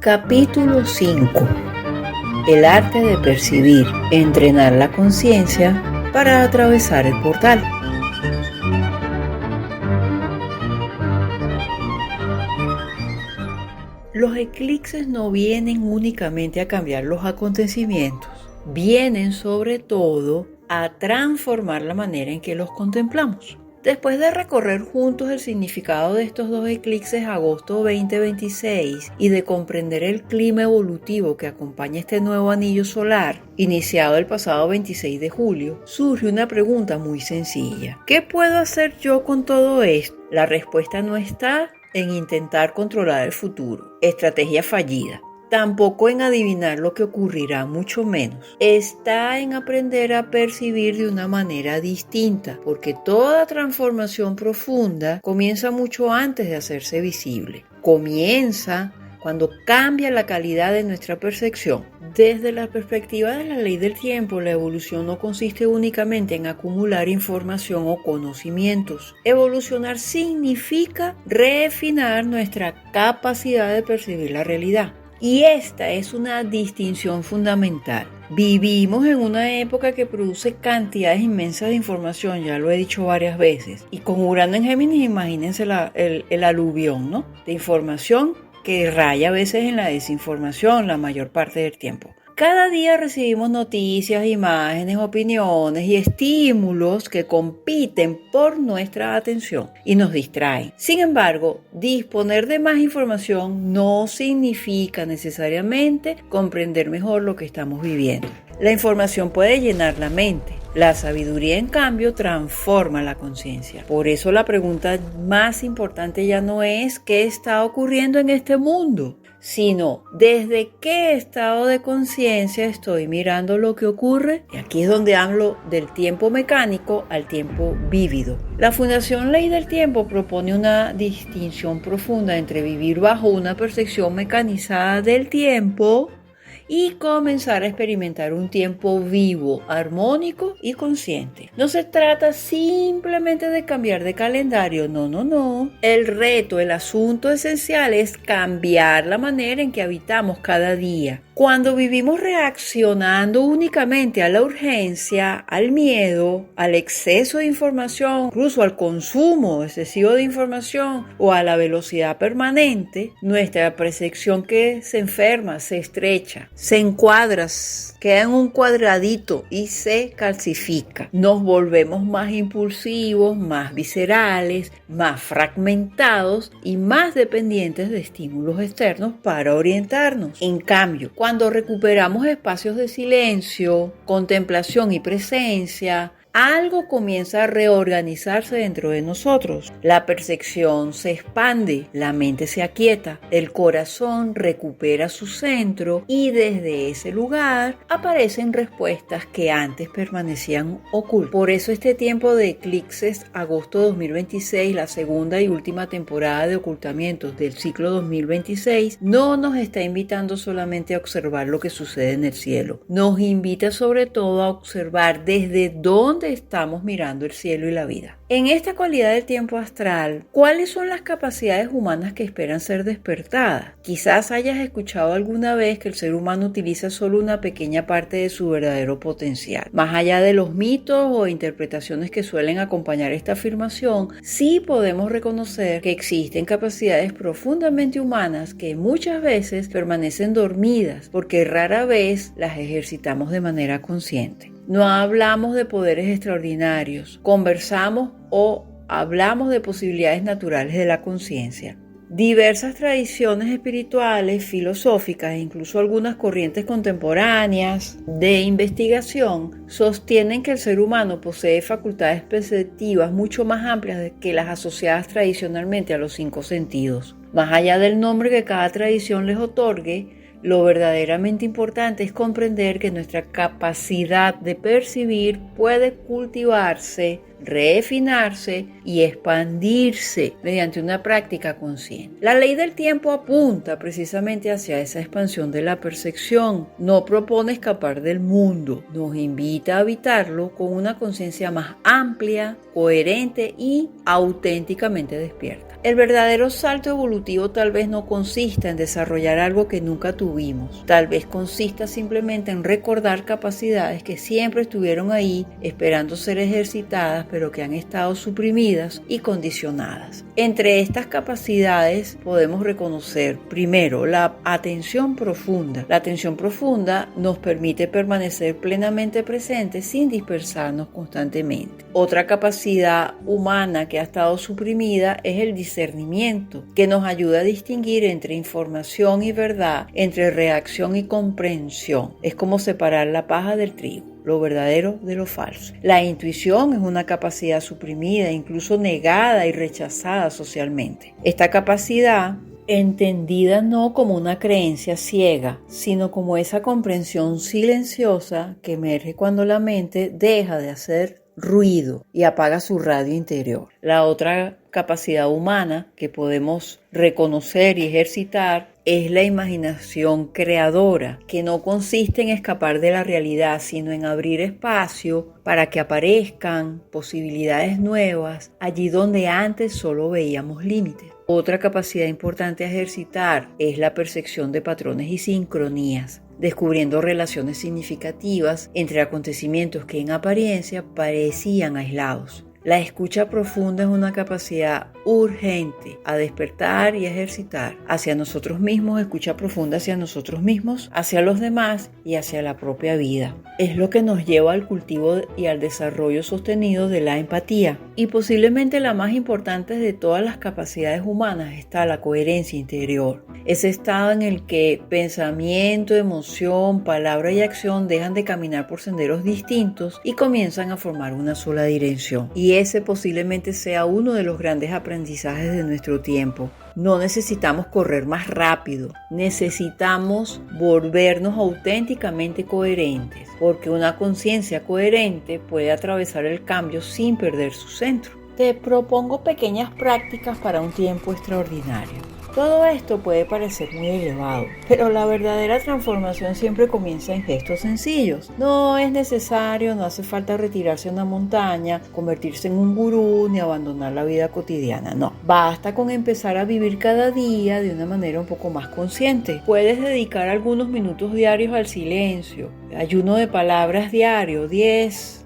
Capítulo 5. El arte de percibir, entrenar la conciencia para atravesar el portal. Los eclipses no vienen únicamente a cambiar los acontecimientos, vienen sobre todo a transformar la manera en que los contemplamos. Después de recorrer juntos el significado de estos dos eclipses agosto 2026 y de comprender el clima evolutivo que acompaña este nuevo anillo solar, iniciado el pasado 26 de julio, surge una pregunta muy sencilla. ¿Qué puedo hacer yo con todo esto? La respuesta no está en intentar controlar el futuro, estrategia fallida. Tampoco en adivinar lo que ocurrirá, mucho menos. Está en aprender a percibir de una manera distinta, porque toda transformación profunda comienza mucho antes de hacerse visible. Comienza cuando cambia la calidad de nuestra percepción. Desde la perspectiva de la ley del tiempo, la evolución no consiste únicamente en acumular información o conocimientos. Evolucionar significa refinar nuestra capacidad de percibir la realidad. Y esta es una distinción fundamental. Vivimos en una época que produce cantidades inmensas de información, ya lo he dicho varias veces. Y con Urano en Géminis, imagínense el aluvión, ¿no?, de información que raya a veces en la desinformación la mayor parte del tiempo. Cada día recibimos noticias, imágenes, opiniones y estímulos que compiten por nuestra atención y nos distraen. Sin embargo, disponer de más información no significa necesariamente comprender mejor lo que estamos viviendo. La información puede llenar la mente. La sabiduría, en cambio, transforma la conciencia. Por eso la pregunta más importante ya no es ¿qué está ocurriendo en este mundo?, sino ¿desde qué estado de conciencia estoy mirando lo que ocurre? Y aquí es donde hablo del tiempo mecánico al tiempo vívido. La Fundación Ley del Tiempo propone una distinción profunda entre vivir bajo una percepción mecanizada del tiempo y comenzar a experimentar un tiempo vivo, armónico y consciente. No se trata simplemente de cambiar de calendario, no. El reto, el asunto esencial es cambiar la manera en que habitamos cada día. Cuando vivimos reaccionando únicamente a la urgencia, al miedo, al exceso de información, incluso al consumo excesivo de información o a la velocidad permanente, nuestra percepción que se enferma, se estrecha, se encuadra, queda en un cuadradito y se calcifica. Nos volvemos más impulsivos, más viscerales, más fragmentados y más dependientes de estímulos externos para orientarnos. En cambio, cuando recuperamos espacios de silencio, contemplación y presencia, algo comienza a reorganizarse dentro de nosotros. La percepción se expande, la mente se aquieta, el corazón recupera su centro y desde ese lugar aparecen respuestas que antes permanecían ocultas. Por eso este tiempo de eclipses, agosto 2026, la segunda y última temporada de ocultamientos del ciclo 2026, no nos está invitando solamente a observar lo que sucede en el cielo. Nos invita sobre todo a observar desde dónde estamos mirando el cielo y la vida. En esta cualidad del tiempo astral, ¿cuáles son las capacidades humanas que esperan ser despertadas? Quizás hayas escuchado alguna vez que el ser humano utiliza solo una pequeña parte de su verdadero potencial. Más allá de los mitos o interpretaciones que suelen acompañar esta afirmación, sí podemos reconocer que existen capacidades profundamente humanas que muchas veces permanecen dormidas porque rara vez las ejercitamos de manera consciente. No hablamos de poderes extraordinarios, conversamos o hablamos de posibilidades naturales de la conciencia. Diversas tradiciones espirituales, filosóficas e incluso algunas corrientes contemporáneas de investigación sostienen que el ser humano posee facultades perceptivas mucho más amplias que las asociadas tradicionalmente a los 5 sentidos. Más allá del nombre que cada tradición les otorgue, lo verdaderamente importante es comprender que nuestra capacidad de percibir puede cultivarse, refinarse y expandirse mediante una práctica consciente. La ley del tiempo apunta precisamente hacia esa expansión de la percepción. No propone escapar del mundo, nos invita a habitarlo con una conciencia más amplia, coherente y auténticamente despierta. El verdadero salto evolutivo tal vez no consista en desarrollar algo que nunca tuvimos. Tal vez consista simplemente en recordar capacidades que siempre estuvieron ahí esperando ser ejercitadas, pero que han estado suprimidas y condicionadas. Entre estas capacidades podemos reconocer, primero, la atención profunda. La atención profunda nos permite permanecer plenamente presentes sin dispersarnos constantemente. Otra capacidad humana que ha estado suprimida es el discernimiento, que nos ayuda a distinguir entre información y verdad, entre reacción y comprensión. Es como separar la paja del trigo, lo verdadero de lo falso. La intuición es una capacidad suprimida, incluso negada y rechazada socialmente. Esta capacidad, entendida no como una creencia ciega, sino como esa comprensión silenciosa que emerge cuando la mente deja de hacer ruido y apaga su radio interior. La otra capacidad humana que podemos reconocer y ejercitar es la imaginación creadora, que no consiste en escapar de la realidad, sino en abrir espacio para que aparezcan posibilidades nuevas allí donde antes solo veíamos límites. Otra capacidad importante a ejercitar es la percepción de patrones y sincronías, descubriendo relaciones significativas entre acontecimientos que en apariencia parecían aislados. La escucha profunda es una capacidad urgente a despertar y a ejercitar hacia nosotros mismos, escucha profunda hacia nosotros mismos, hacia los demás y hacia la propia vida. Es lo que nos lleva al cultivo y al desarrollo sostenido de la empatía. Y posiblemente la más importante de todas las capacidades humanas está la coherencia interior. Ese estado en el que pensamiento, emoción, palabra y acción dejan de caminar por senderos distintos y comienzan a formar una sola dirección. Y ese posiblemente sea uno de los grandes aprendizajes de nuestro tiempo. No necesitamos correr más rápido, necesitamos volvernos auténticamente coherentes, porque una conciencia coherente puede atravesar el cambio sin perder su centro. Te propongo pequeñas prácticas para un tiempo extraordinario. Todo esto puede parecer muy elevado, pero la verdadera transformación siempre comienza en gestos sencillos. No es necesario, no hace falta retirarse a una montaña, convertirse en un gurú ni abandonar la vida cotidiana, no. Basta con empezar a vivir cada día de una manera un poco más consciente. Puedes dedicar algunos minutos diarios al silencio, ayuno de palabras diario,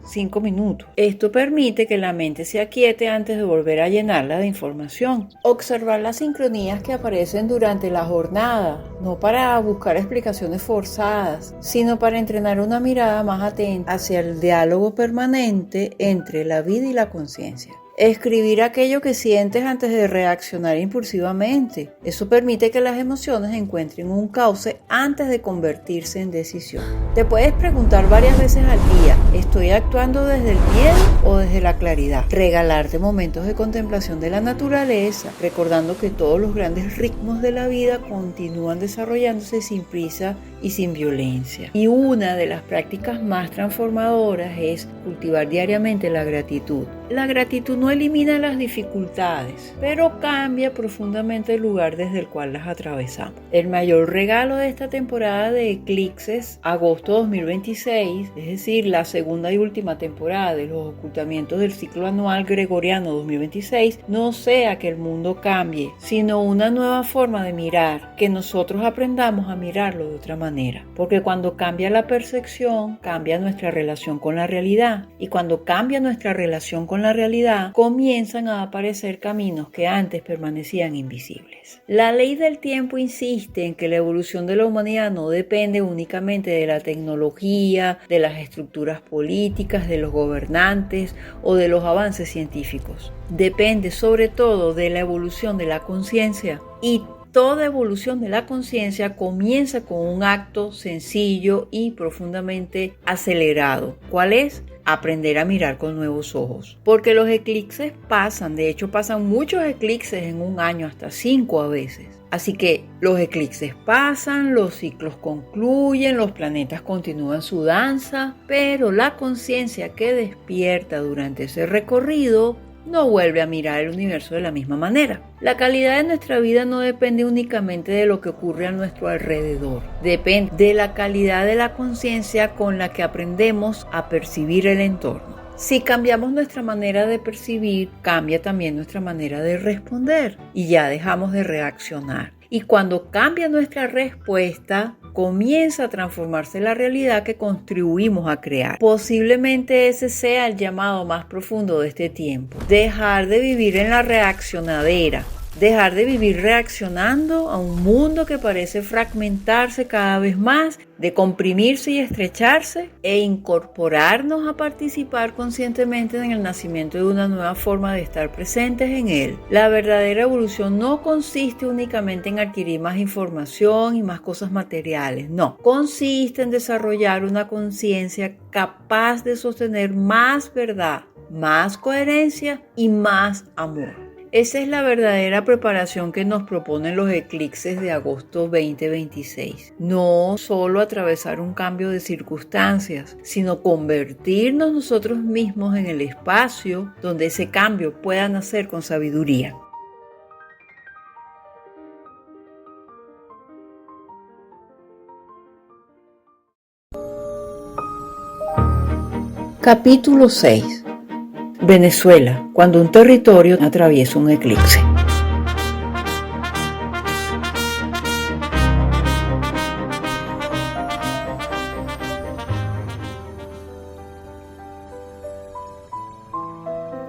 5 minutos. Esto permite que la mente se aquiete antes de volver a llenarla de información. Observar las sincronías que aparecen durante la jornada, no para buscar explicaciones forzadas, sino para entrenar una mirada más atenta hacia el diálogo permanente entre la vida y la conciencia. Escribir aquello que sientes antes de reaccionar impulsivamente. Eso permite que las emociones encuentren un cauce antes de convertirse en decisión. Te puedes preguntar varias veces al día, ¿estoy actuando desde el miedo o desde la claridad? Regalarte momentos de contemplación de la naturaleza, recordando que todos los grandes ritmos de la vida continúan desarrollándose sin prisa y sin violencia. Y una de las prácticas más transformadoras es cultivar diariamente la gratitud. La gratitud no elimina las dificultades, pero cambia profundamente el lugar desde el cual las atravesamos. El mayor regalo de esta temporada de eclipses, agosto 2026, es decir, la segunda y última temporada de los ocultamientos del ciclo anual gregoriano 2026, no sea que el mundo cambie, sino una nueva forma de mirar, que nosotros aprendamos a mirarlo de otra manera. Porque cuando cambia la percepción, cambia nuestra relación con la realidad. Y cuando cambia nuestra relación con la realidad, comienzan a aparecer caminos que antes permanecían invisibles. La ley del tiempo insiste en que la evolución de la humanidad no depende únicamente de la tecnología, de las estructuras políticas, de los gobernantes o de los avances científicos. Depende sobre todo de la evolución de la conciencia, y toda evolución de la conciencia comienza con un acto sencillo y profundamente acelerado. ¿Cuál es? Aprender a mirar con nuevos ojos. Porque los eclipses pasan, de hecho pasan muchos eclipses en un año, hasta 5 a veces. Así que los eclipses pasan, los ciclos concluyen, los planetas continúan su danza, pero la conciencia que despierta durante ese recorrido no vuelve a mirar el universo de la misma manera. La calidad de nuestra vida no depende únicamente de lo que ocurre a nuestro alrededor. Depende de la calidad de la conciencia con la que aprendemos a percibir el entorno. Si cambiamos nuestra manera de percibir, cambia también nuestra manera de responder y ya dejamos de reaccionar. Y cuando cambia nuestra respuesta, comienza a transformarse la realidad que contribuimos a crear. Posiblemente ese sea el llamado más profundo de este tiempo. Dejar de vivir en la reaccionadera. Dejar de vivir reaccionando a un mundo que parece fragmentarse cada vez más, de comprimirse y estrecharse, e incorporarnos a participar conscientemente en el nacimiento de una nueva forma de estar presentes en él. La verdadera evolución no consiste únicamente en adquirir más información y más cosas materiales, no. Consiste en desarrollar una conciencia capaz de sostener más verdad, más coherencia y más amor. Esa es la verdadera preparación que nos proponen los eclipses de agosto 2026. No solo atravesar un cambio de circunstancias, sino convertirnos nosotros mismos en el espacio donde ese cambio pueda nacer con sabiduría. Capítulo 6. Venezuela, cuando un territorio atraviesa un eclipse.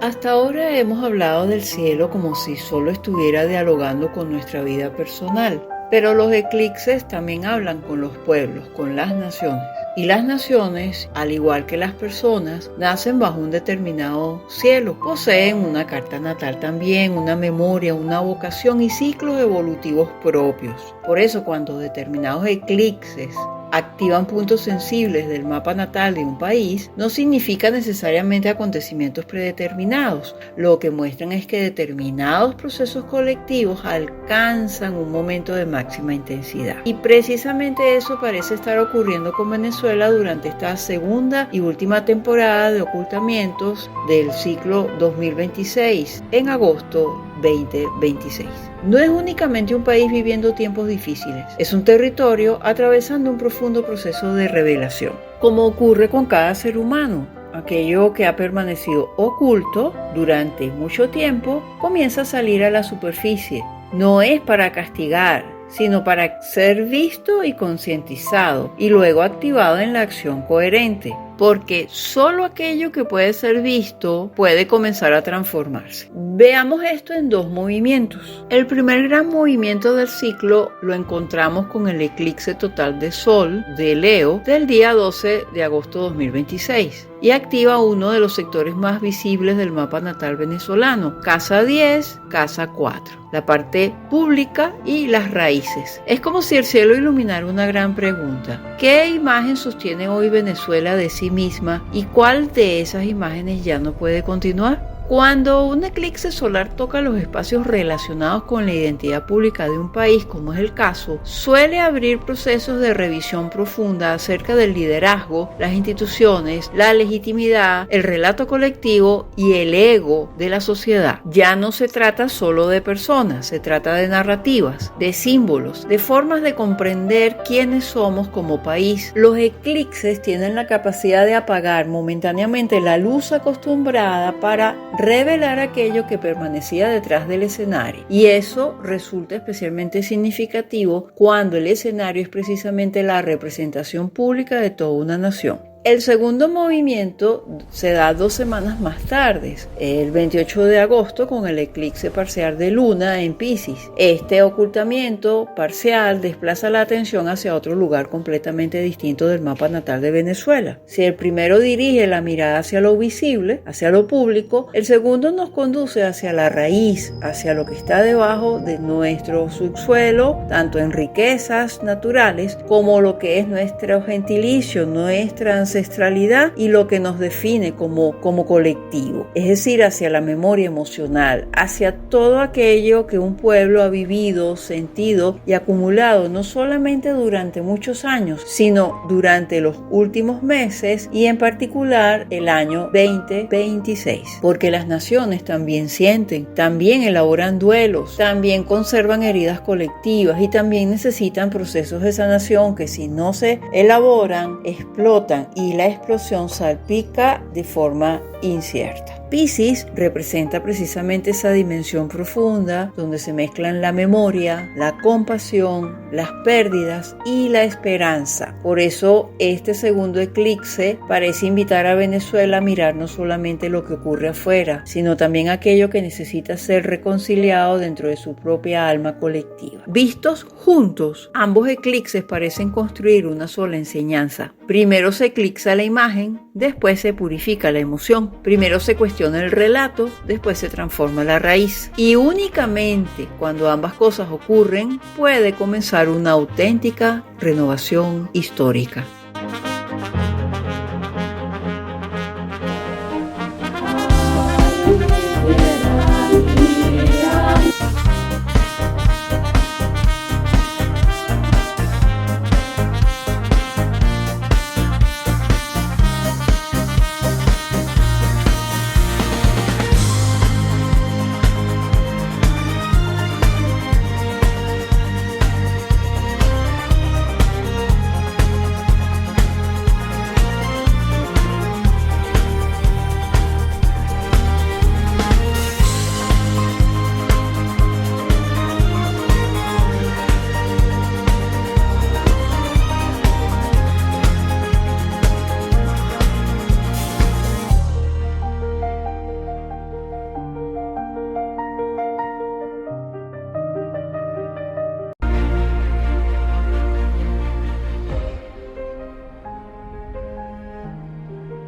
Hasta ahora hemos hablado del cielo como si solo estuviera dialogando con nuestra vida personal, pero los eclipses también hablan con los pueblos, con las naciones. Y las naciones, al igual que las personas, nacen bajo un determinado cielo. Poseen una carta natal también, una memoria, una vocación y ciclos evolutivos propios. Por eso, cuando determinados eclipses activan puntos sensibles del mapa natal de un país, no significa necesariamente acontecimientos predeterminados. Lo que muestran es que determinados procesos colectivos alcanzan un momento de máxima intensidad. Y precisamente eso parece estar ocurriendo con Venezuela durante esta segunda y última temporada de ocultamientos del ciclo 2026, en agosto 2026. No es únicamente un país viviendo tiempos difíciles, es un territorio atravesando un profundo proceso de revelación. Como ocurre con cada ser humano, aquello que ha permanecido oculto durante mucho tiempo comienza a salir a la superficie. No es para castigar, sino para ser visto y concientizado y luego activado en la acción coherente. porque solo aquello que puede ser visto puede comenzar a transformarse. Veamos esto en dos movimientos. El primer gran movimiento del ciclo lo encontramos con el eclipse total de Sol de Leo del día 12 de agosto de 2026 y activa uno de los sectores más visibles del mapa natal venezolano, casa 10, casa 4, la parte pública y las raíces. Es como si el cielo iluminara una gran pregunta. ¿Qué imagen sostiene hoy Venezuela de sí misma y cuál de esas imágenes ya no puede continuar? Cuando un eclipse solar toca los espacios relacionados con la identidad pública de un país, como es el caso, suele abrir procesos de revisión profunda acerca del liderazgo, las instituciones, la legitimidad, el relato colectivo y el ego de la sociedad. Ya no se trata solo de personas, se trata de narrativas, de símbolos, de formas de comprender quiénes somos como país. Los eclipses tienen la capacidad de apagar momentáneamente la luz acostumbrada para revelar aquello que permanecía detrás del escenario. Y eso resulta especialmente significativo cuando el escenario es precisamente la representación pública de toda una nación. El segundo movimiento se da 2 semanas más tarde, el 28 de agosto, con el eclipse parcial de Luna en Piscis. Este ocultamiento parcial desplaza la atención hacia otro lugar completamente distinto del mapa natal de Venezuela. Si el primero dirige la mirada hacia lo visible, hacia lo público, el segundo nos conduce hacia la raíz, hacia lo que está debajo de nuestro subsuelo, tanto en riquezas naturales como lo que es nuestro gentilicio, nuestra ancestralidad y lo que nos define como colectivo, es decir, hacia la memoria emocional, hacia todo aquello que un pueblo ha vivido, sentido y acumulado no solamente durante muchos años, sino durante los últimos meses y en particular el año 2026, porque las naciones también sienten, también elaboran duelos, también conservan heridas colectivas y también necesitan procesos de sanación que si no se elaboran, explotan y la explosión salpica de forma incierta. Piscis representa precisamente esa dimensión profunda donde se mezclan la memoria, la compasión, las pérdidas y la esperanza. Por eso este segundo eclipse parece invitar a Venezuela a mirar no solamente lo que ocurre afuera, sino también aquello que necesita ser reconciliado dentro de su propia alma colectiva. Vistos juntos, ambos eclipses parecen construir una sola enseñanza. Primero se eclipsa la imagen, después se purifica la emoción. Primero se cuestiona el relato, después se transforma la raíz. Y únicamente cuando ambas cosas ocurren, puede comenzar una auténtica renovación histórica.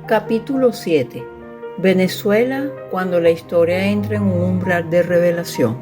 Capítulo 7. Venezuela cuando la historia entra en un umbral de revelación.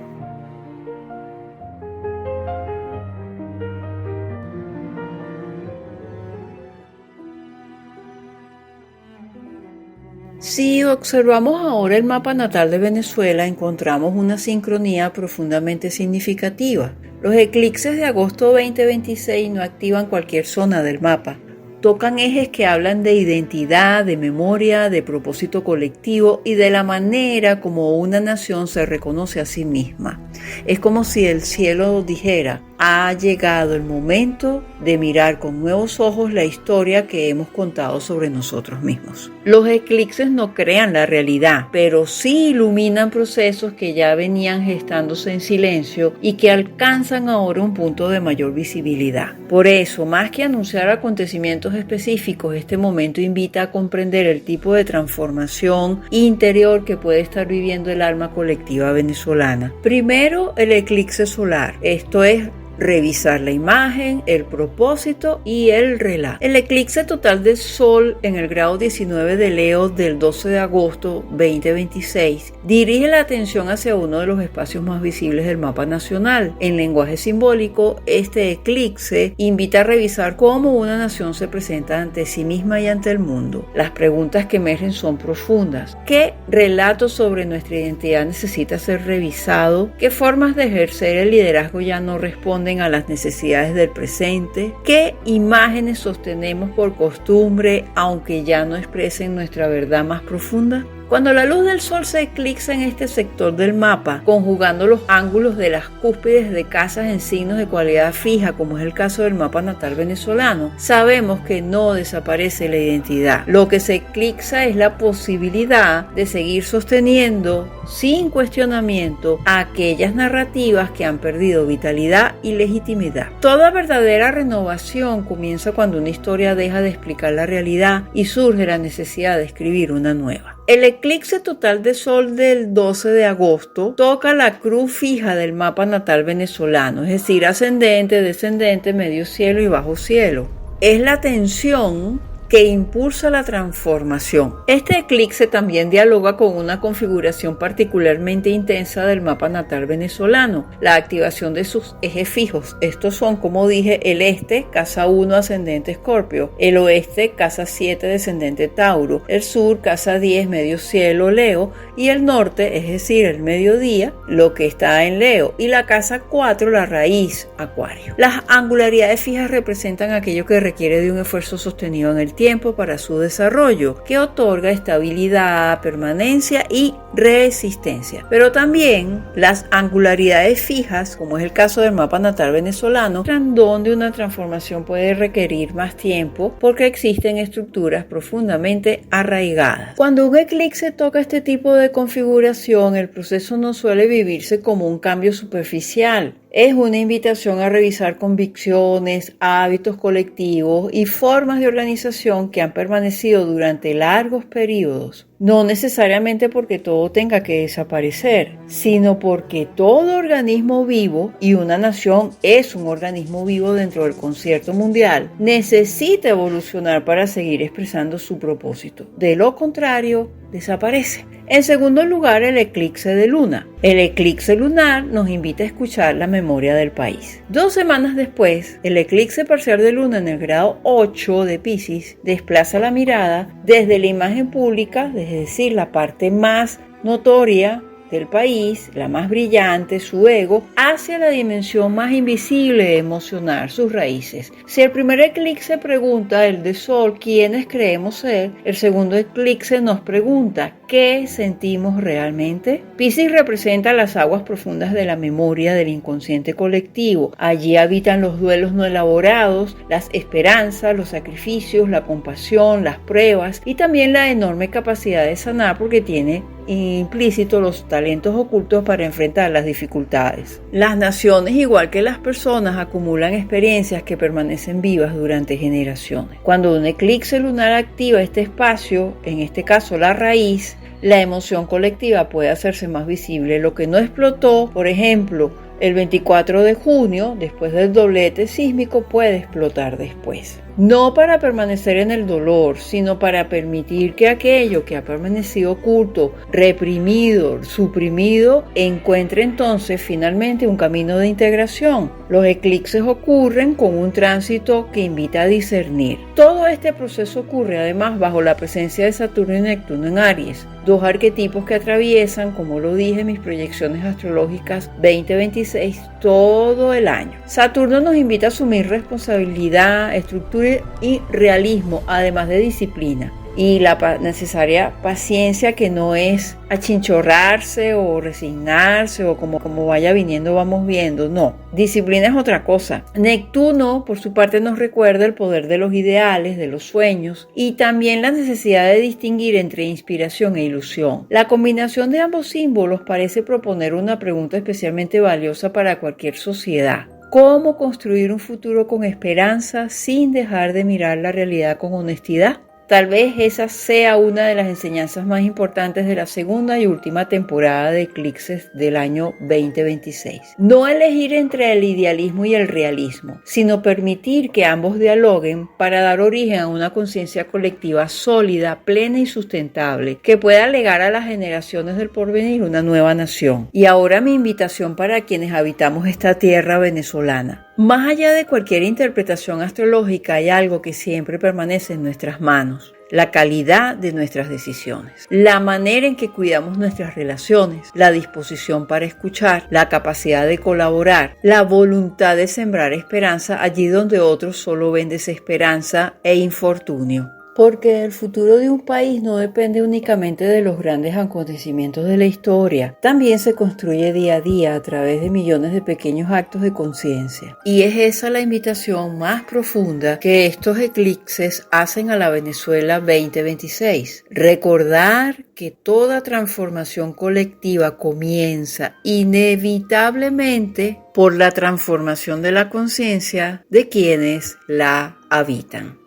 Si observamos ahora el mapa natal de Venezuela, encontramos una sincronía profundamente significativa. Los eclipses de agosto 2026 no activan cualquier zona del mapa. Tocan ejes que hablan de identidad, de memoria, de propósito colectivo y de la manera como una nación se reconoce a sí misma. Es como si el cielo dijera: ha llegado el momento de mirar con nuevos ojos la historia que hemos contado sobre nosotros mismos. Los eclipses no crean la realidad, pero sí iluminan procesos que ya venían gestándose en silencio y que alcanzan ahora un punto de mayor visibilidad. Por eso, más que anunciar acontecimientos específicos, este momento invita a comprender el tipo de transformación interior que puede estar viviendo el alma colectiva venezolana. Primero, el eclipse solar, esto es revisar la imagen, el propósito y el relato. El eclipse total del Sol en el grado 19 de Leo del 12 de agosto 2026 dirige la atención hacia uno de los espacios más visibles del mapa nacional. En lenguaje simbólico, este eclipse invita a revisar cómo una nación se presenta ante sí misma y ante el mundo. Las preguntas que emergen son profundas. ¿Qué relato sobre nuestra identidad necesita ser revisado? ¿Qué formas de ejercer el liderazgo ya no responden a las necesidades del presente? ¿Qué imágenes sostenemos por costumbre aunque ya no expresen nuestra verdad más profunda? Cuando la luz del sol se eclipsa en este sector del mapa, conjugando los ángulos de las cúspides de casas en signos de cualidad fija, como es el caso del mapa natal venezolano, sabemos que no desaparece la identidad. Lo que se eclipsa es la posibilidad de seguir sosteniendo, sin cuestionamiento, aquellas narrativas que han perdido vitalidad y legitimidad. Toda verdadera renovación comienza cuando una historia deja de explicar la realidad y surge la necesidad de escribir una nueva. El eclipse total de Sol del 12 de agosto toca la cruz fija del mapa natal venezolano, es decir, ascendente, descendente, medio cielo y bajo cielo. Es la tensión que impulsa la transformación. Este eclipse también dialoga con una configuración particularmente intensa del mapa natal venezolano, la activación de sus ejes fijos. Estos son, como dije, el este, casa 1, ascendente Escorpio, el oeste, casa 7, descendente Tauro, el sur, casa 10, medio cielo, Leo, y el norte, es decir, el mediodía, lo que está en Leo, y la casa 4, la raíz, Acuario. Las angularidades fijas representan aquello que requiere de un esfuerzo sostenido en el tiempo para su desarrollo, que otorga estabilidad, permanencia y resistencia. Pero también las angularidades fijas, como es el caso del mapa natal venezolano, donde una transformación puede requerir más tiempo porque existen estructuras profundamente arraigadas. Cuando un eclipse toca este tipo de configuración, el proceso no suele vivirse como un cambio superficial. Es una invitación a revisar convicciones, hábitos colectivos y formas de organización que han permanecido durante largos periodos. No necesariamente porque todo tenga que desaparecer, sino porque todo organismo vivo, y una nación es un organismo vivo dentro del concierto mundial, necesita evolucionar para seguir expresando su propósito. De lo contrario, desaparece. En segundo lugar, el eclipse de luna. El eclipse lunar nos invita a escuchar la memoria del país. 2 semanas después, el eclipse parcial de luna en el grado 8 de Piscis desplaza la mirada desde la imagen pública, es decir, la parte más notoria del país, la más brillante, su ego, hacia la dimensión más invisible emocional, sus raíces. Si el primer eclipse pregunta, el de Sol, quiénes creemos ser, el segundo eclipse nos pregunta, ¿qué sentimos realmente? Piscis representa las aguas profundas de la memoria del inconsciente colectivo. Allí habitan los duelos no elaborados, las esperanzas, los sacrificios, la compasión, las pruebas y también la enorme capacidad de sanar porque tiene implícito los talentos ocultos para enfrentar las dificultades. Las naciones, igual que las personas, acumulan experiencias que permanecen vivas durante generaciones. Cuando un eclipse lunar activa este espacio, en este caso la raíz, la emoción colectiva puede hacerse más visible. Lo que no explotó, por ejemplo, el 24 de junio, después del doblete sísmico, puede explotar después. No para permanecer en el dolor, sino para permitir que aquello que ha permanecido oculto, reprimido, suprimido, encuentre entonces finalmente un camino de integración. Los eclipses ocurren con un tránsito que invita a discernir. Todo este proceso ocurre además bajo la presencia de Saturno y Neptuno en Aries, 2 arquetipos que atraviesan, como lo dije, mis proyecciones astrológicas 2026 todo el año. Saturno nos invita a asumir responsabilidad, estructura y realismo, además de disciplina. y la necesaria paciencia, que no es achinchorrarse o resignarse o como vaya viniendo vamos viendo, no. Disciplina es otra cosa. Neptuno, por su parte, nos recuerda el poder de los ideales, de los sueños y también la necesidad de distinguir entre inspiración e ilusión. La combinación de ambos símbolos parece proponer una pregunta especialmente valiosa para cualquier sociedad. ¿Cómo construir un futuro con esperanza sin dejar de mirar la realidad con honestidad? Tal vez esa sea una de las enseñanzas más importantes de la segunda y última temporada de Eclipses del año 2026. No elegir entre el idealismo y el realismo, sino permitir que ambos dialoguen para dar origen a una conciencia colectiva sólida, plena y sustentable, que pueda legar a las generaciones del porvenir una nueva nación. Y ahora mi invitación para quienes habitamos esta tierra venezolana. Más allá de cualquier interpretación astrológica, hay algo que siempre permanece en nuestras manos: la calidad de nuestras decisiones, la manera en que cuidamos nuestras relaciones, la disposición para escuchar, la capacidad de colaborar, la voluntad de sembrar esperanza allí donde otros solo ven desesperanza e infortunio. Porque el futuro de un país no depende únicamente de los grandes acontecimientos de la historia. También se construye día a día a través de millones de pequeños actos de conciencia. Y es esa la invitación más profunda que estos eclipses hacen a la Venezuela 2026. Recordar que toda transformación colectiva comienza inevitablemente por la transformación de la conciencia de quienes la habitan.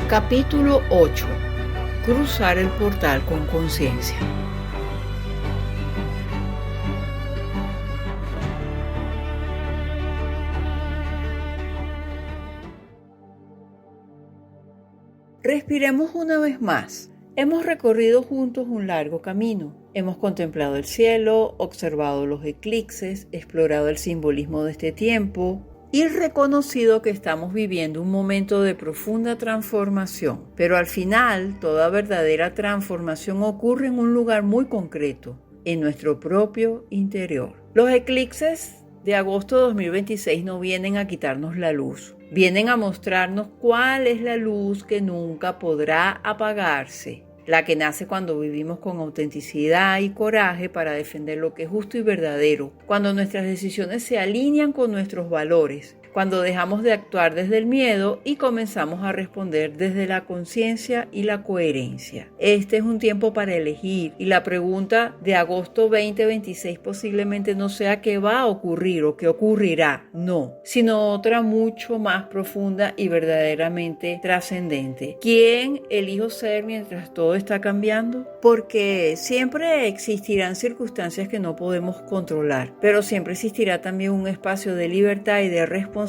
Capítulo 8. Cruzar el portal con conciencia. Respiremos una vez más. Hemos recorrido juntos un largo camino. Hemos contemplado el cielo, observado los eclipses, explorado el simbolismo de este tiempo y reconocido que estamos viviendo un momento de profunda transformación. Pero al final, toda verdadera transformación ocurre en un lugar muy concreto, en nuestro propio interior. Los eclipses de agosto de 2026 no vienen a quitarnos la luz. Vienen a mostrarnos cuál es la luz que nunca podrá apagarse. La que nace cuando vivimos con autenticidad y coraje para defender lo que es justo y verdadero, cuando nuestras decisiones se alinean con nuestros valores, cuando dejamos de actuar desde el miedo y comenzamos a responder desde la conciencia y la coherencia. Este es un tiempo para elegir y la pregunta de agosto 2026 posiblemente no sea qué va a ocurrir o qué ocurrirá, no, sino otra mucho más profunda y verdaderamente trascendente. ¿Quién elijo ser mientras todo está cambiando? Porque siempre existirán circunstancias que no podemos controlar, pero siempre existirá también un espacio de libertad y de responsabilidad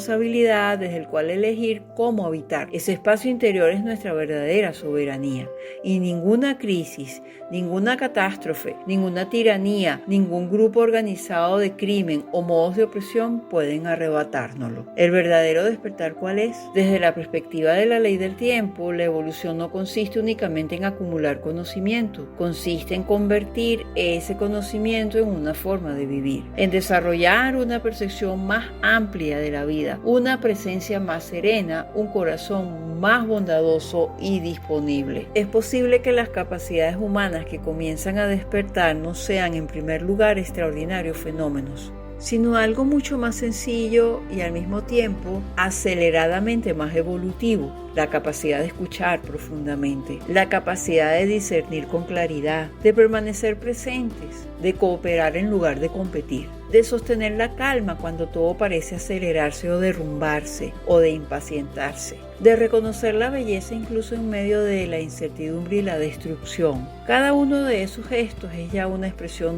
desde el cual elegir cómo habitar. Ese espacio interior es nuestra verdadera soberanía y ninguna crisis, ninguna catástrofe, ninguna tiranía, ningún grupo organizado de crimen o modos de opresión pueden arrebatárnoslo. El verdadero despertar, ¿cuál es? Desde la perspectiva de la ley del tiempo, la evolución no consiste únicamente en acumular conocimiento, consiste en convertir ese conocimiento en una forma de vivir, en desarrollar una percepción más amplia de la vida, una presencia más serena, un corazón más bondadoso y disponible. Es posible que las capacidades humanas que comienzan a despertar no sean en primer lugar extraordinarios fenómenos, sino algo mucho más sencillo y al mismo tiempo aceleradamente más evolutivo: la capacidad de escuchar profundamente, la capacidad de discernir con claridad, de permanecer presentes, de cooperar en lugar de competir, de sostener la calma cuando todo parece acelerarse o derrumbarse o de impacientarse, de reconocer la belleza incluso en medio de la incertidumbre y la destrucción. Cada uno de esos gestos es ya una expresión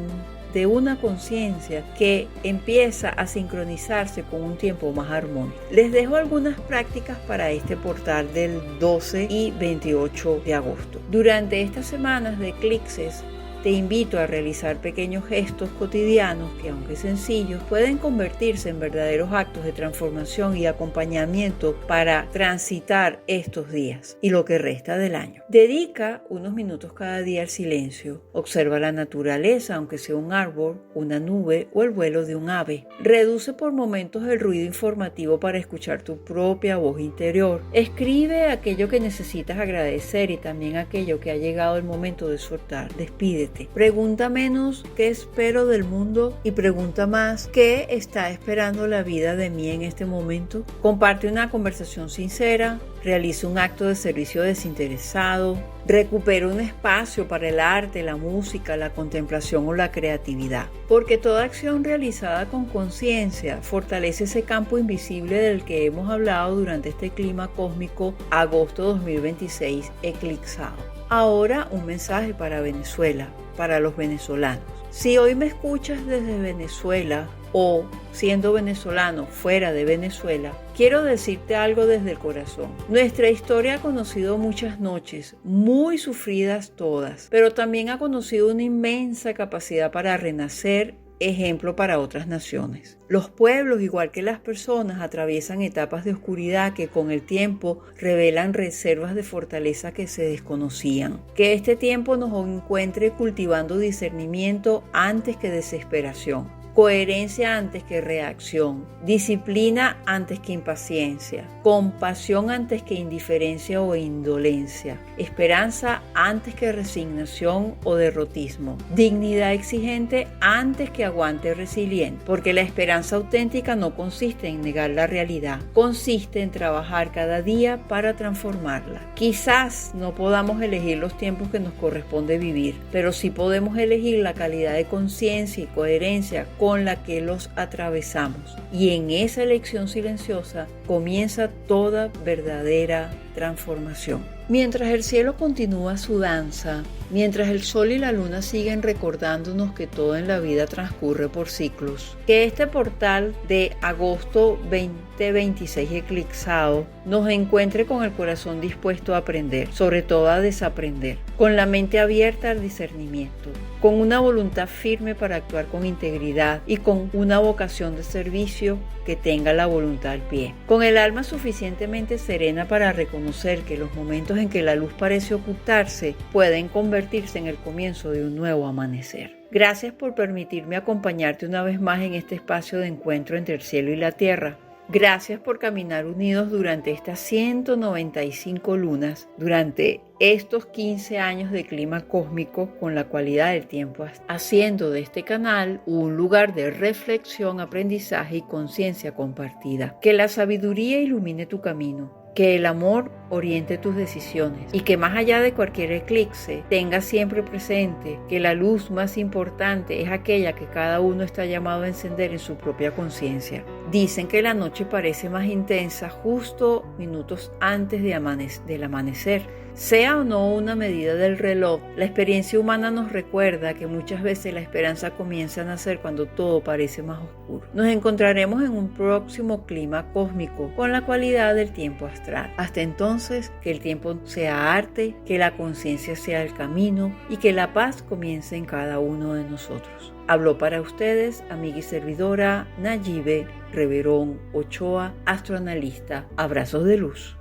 de una conciencia que empieza a sincronizarse con un tiempo más armónico. Les dejo algunas prácticas para este portal del 12 y 28 de agosto. Durante estas semanas de eclipses, te invito a realizar pequeños gestos cotidianos que, aunque sencillos, pueden convertirse en verdaderos actos de transformación y acompañamiento para transitar estos días y lo que resta del año. Dedica unos minutos cada día al silencio. Observa la naturaleza, aunque sea un árbol, una nube o el vuelo de un ave. Reduce por momentos el ruido informativo para escuchar tu propia voz interior. Escribe aquello que necesitas agradecer y también aquello que ha llegado el momento de soltar. Despídete. Pregunta menos qué espero del mundo y pregunta más qué está esperando la vida de mí en este momento. Comparte una conversación sincera, realiza un acto de servicio desinteresado, recupera un espacio para el arte, la música, la contemplación o la creatividad. Porque toda acción realizada con conciencia fortalece ese campo invisible del que hemos hablado durante este clima cósmico agosto 2026 eclipsado. Ahora un mensaje para Venezuela, para los venezolanos. Si hoy me escuchas desde Venezuela o siendo venezolano fuera de Venezuela, quiero decirte algo desde el corazón. Nuestra historia ha conocido muchas noches, muy sufridas todas, pero también ha conocido una inmensa capacidad para renacer, ejemplo para otras naciones. Los pueblos, igual que las personas, atraviesan etapas de oscuridad que con el tiempo revelan reservas de fortaleza que se desconocían. Que este tiempo nos encuentre cultivando discernimiento antes que desesperación, coherencia antes que reacción, disciplina antes que impaciencia, compasión antes que indiferencia o indolencia, esperanza antes que resignación o derrotismo, dignidad exigente antes que aguante resiliente, porque la esperanza auténtica no consiste en negar la realidad, consiste en trabajar cada día para transformarla. Quizás no podamos elegir los tiempos que nos corresponde vivir, pero sí podemos elegir la calidad de conciencia y coherencia con la que los atravesamos. Y en esa elección silenciosa comienza toda verdadera transformación. Mientras el cielo continúa su danza, mientras el sol y la luna siguen recordándonos que todo en la vida transcurre por ciclos, que este portal de agosto 2026 eclipsado nos encuentre con el corazón dispuesto a aprender, sobre todo a desaprender, con la mente abierta al discernimiento, con una voluntad firme para actuar con integridad y con una vocación de servicio que tenga la voluntad al pie, con el alma suficientemente serena para reconocer que los momentos en que la luz parece ocultarse pueden convertirse en el comienzo de un nuevo amanecer. Gracias por permitirme acompañarte una vez más en este espacio de encuentro entre el cielo y la tierra. Gracias por caminar unidos durante estas 195 lunas, durante estos 15 años de clima cósmico con la cualidad del tiempo, haciendo de este canal un lugar de reflexión, aprendizaje y conciencia compartida. Que la sabiduría ilumine tu camino, que el amor oriente tus decisiones y que más allá de cualquier eclipse tengas siempre presente que la luz más importante es aquella que cada uno está llamado a encender en su propia conciencia. Dicen que la noche parece más intensa justo minutos antes del amanecer. Sea o no una medida del reloj, la experiencia humana nos recuerda que muchas veces la esperanza comienza a nacer cuando todo parece más oscuro. Nos encontraremos en un próximo clima cósmico con la cualidad del tiempo astral. Hasta entonces, que el tiempo sea arte, que la conciencia sea el camino y que la paz comience en cada uno de nosotros. Habló para ustedes, amiga y servidora Nayibe Reverón Ochoa, astroanalista. Abrazos de luz.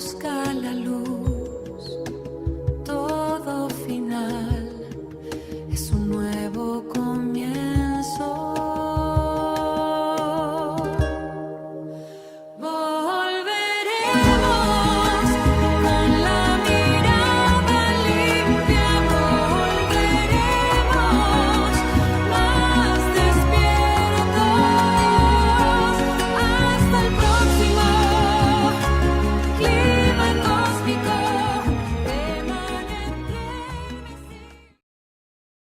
buscar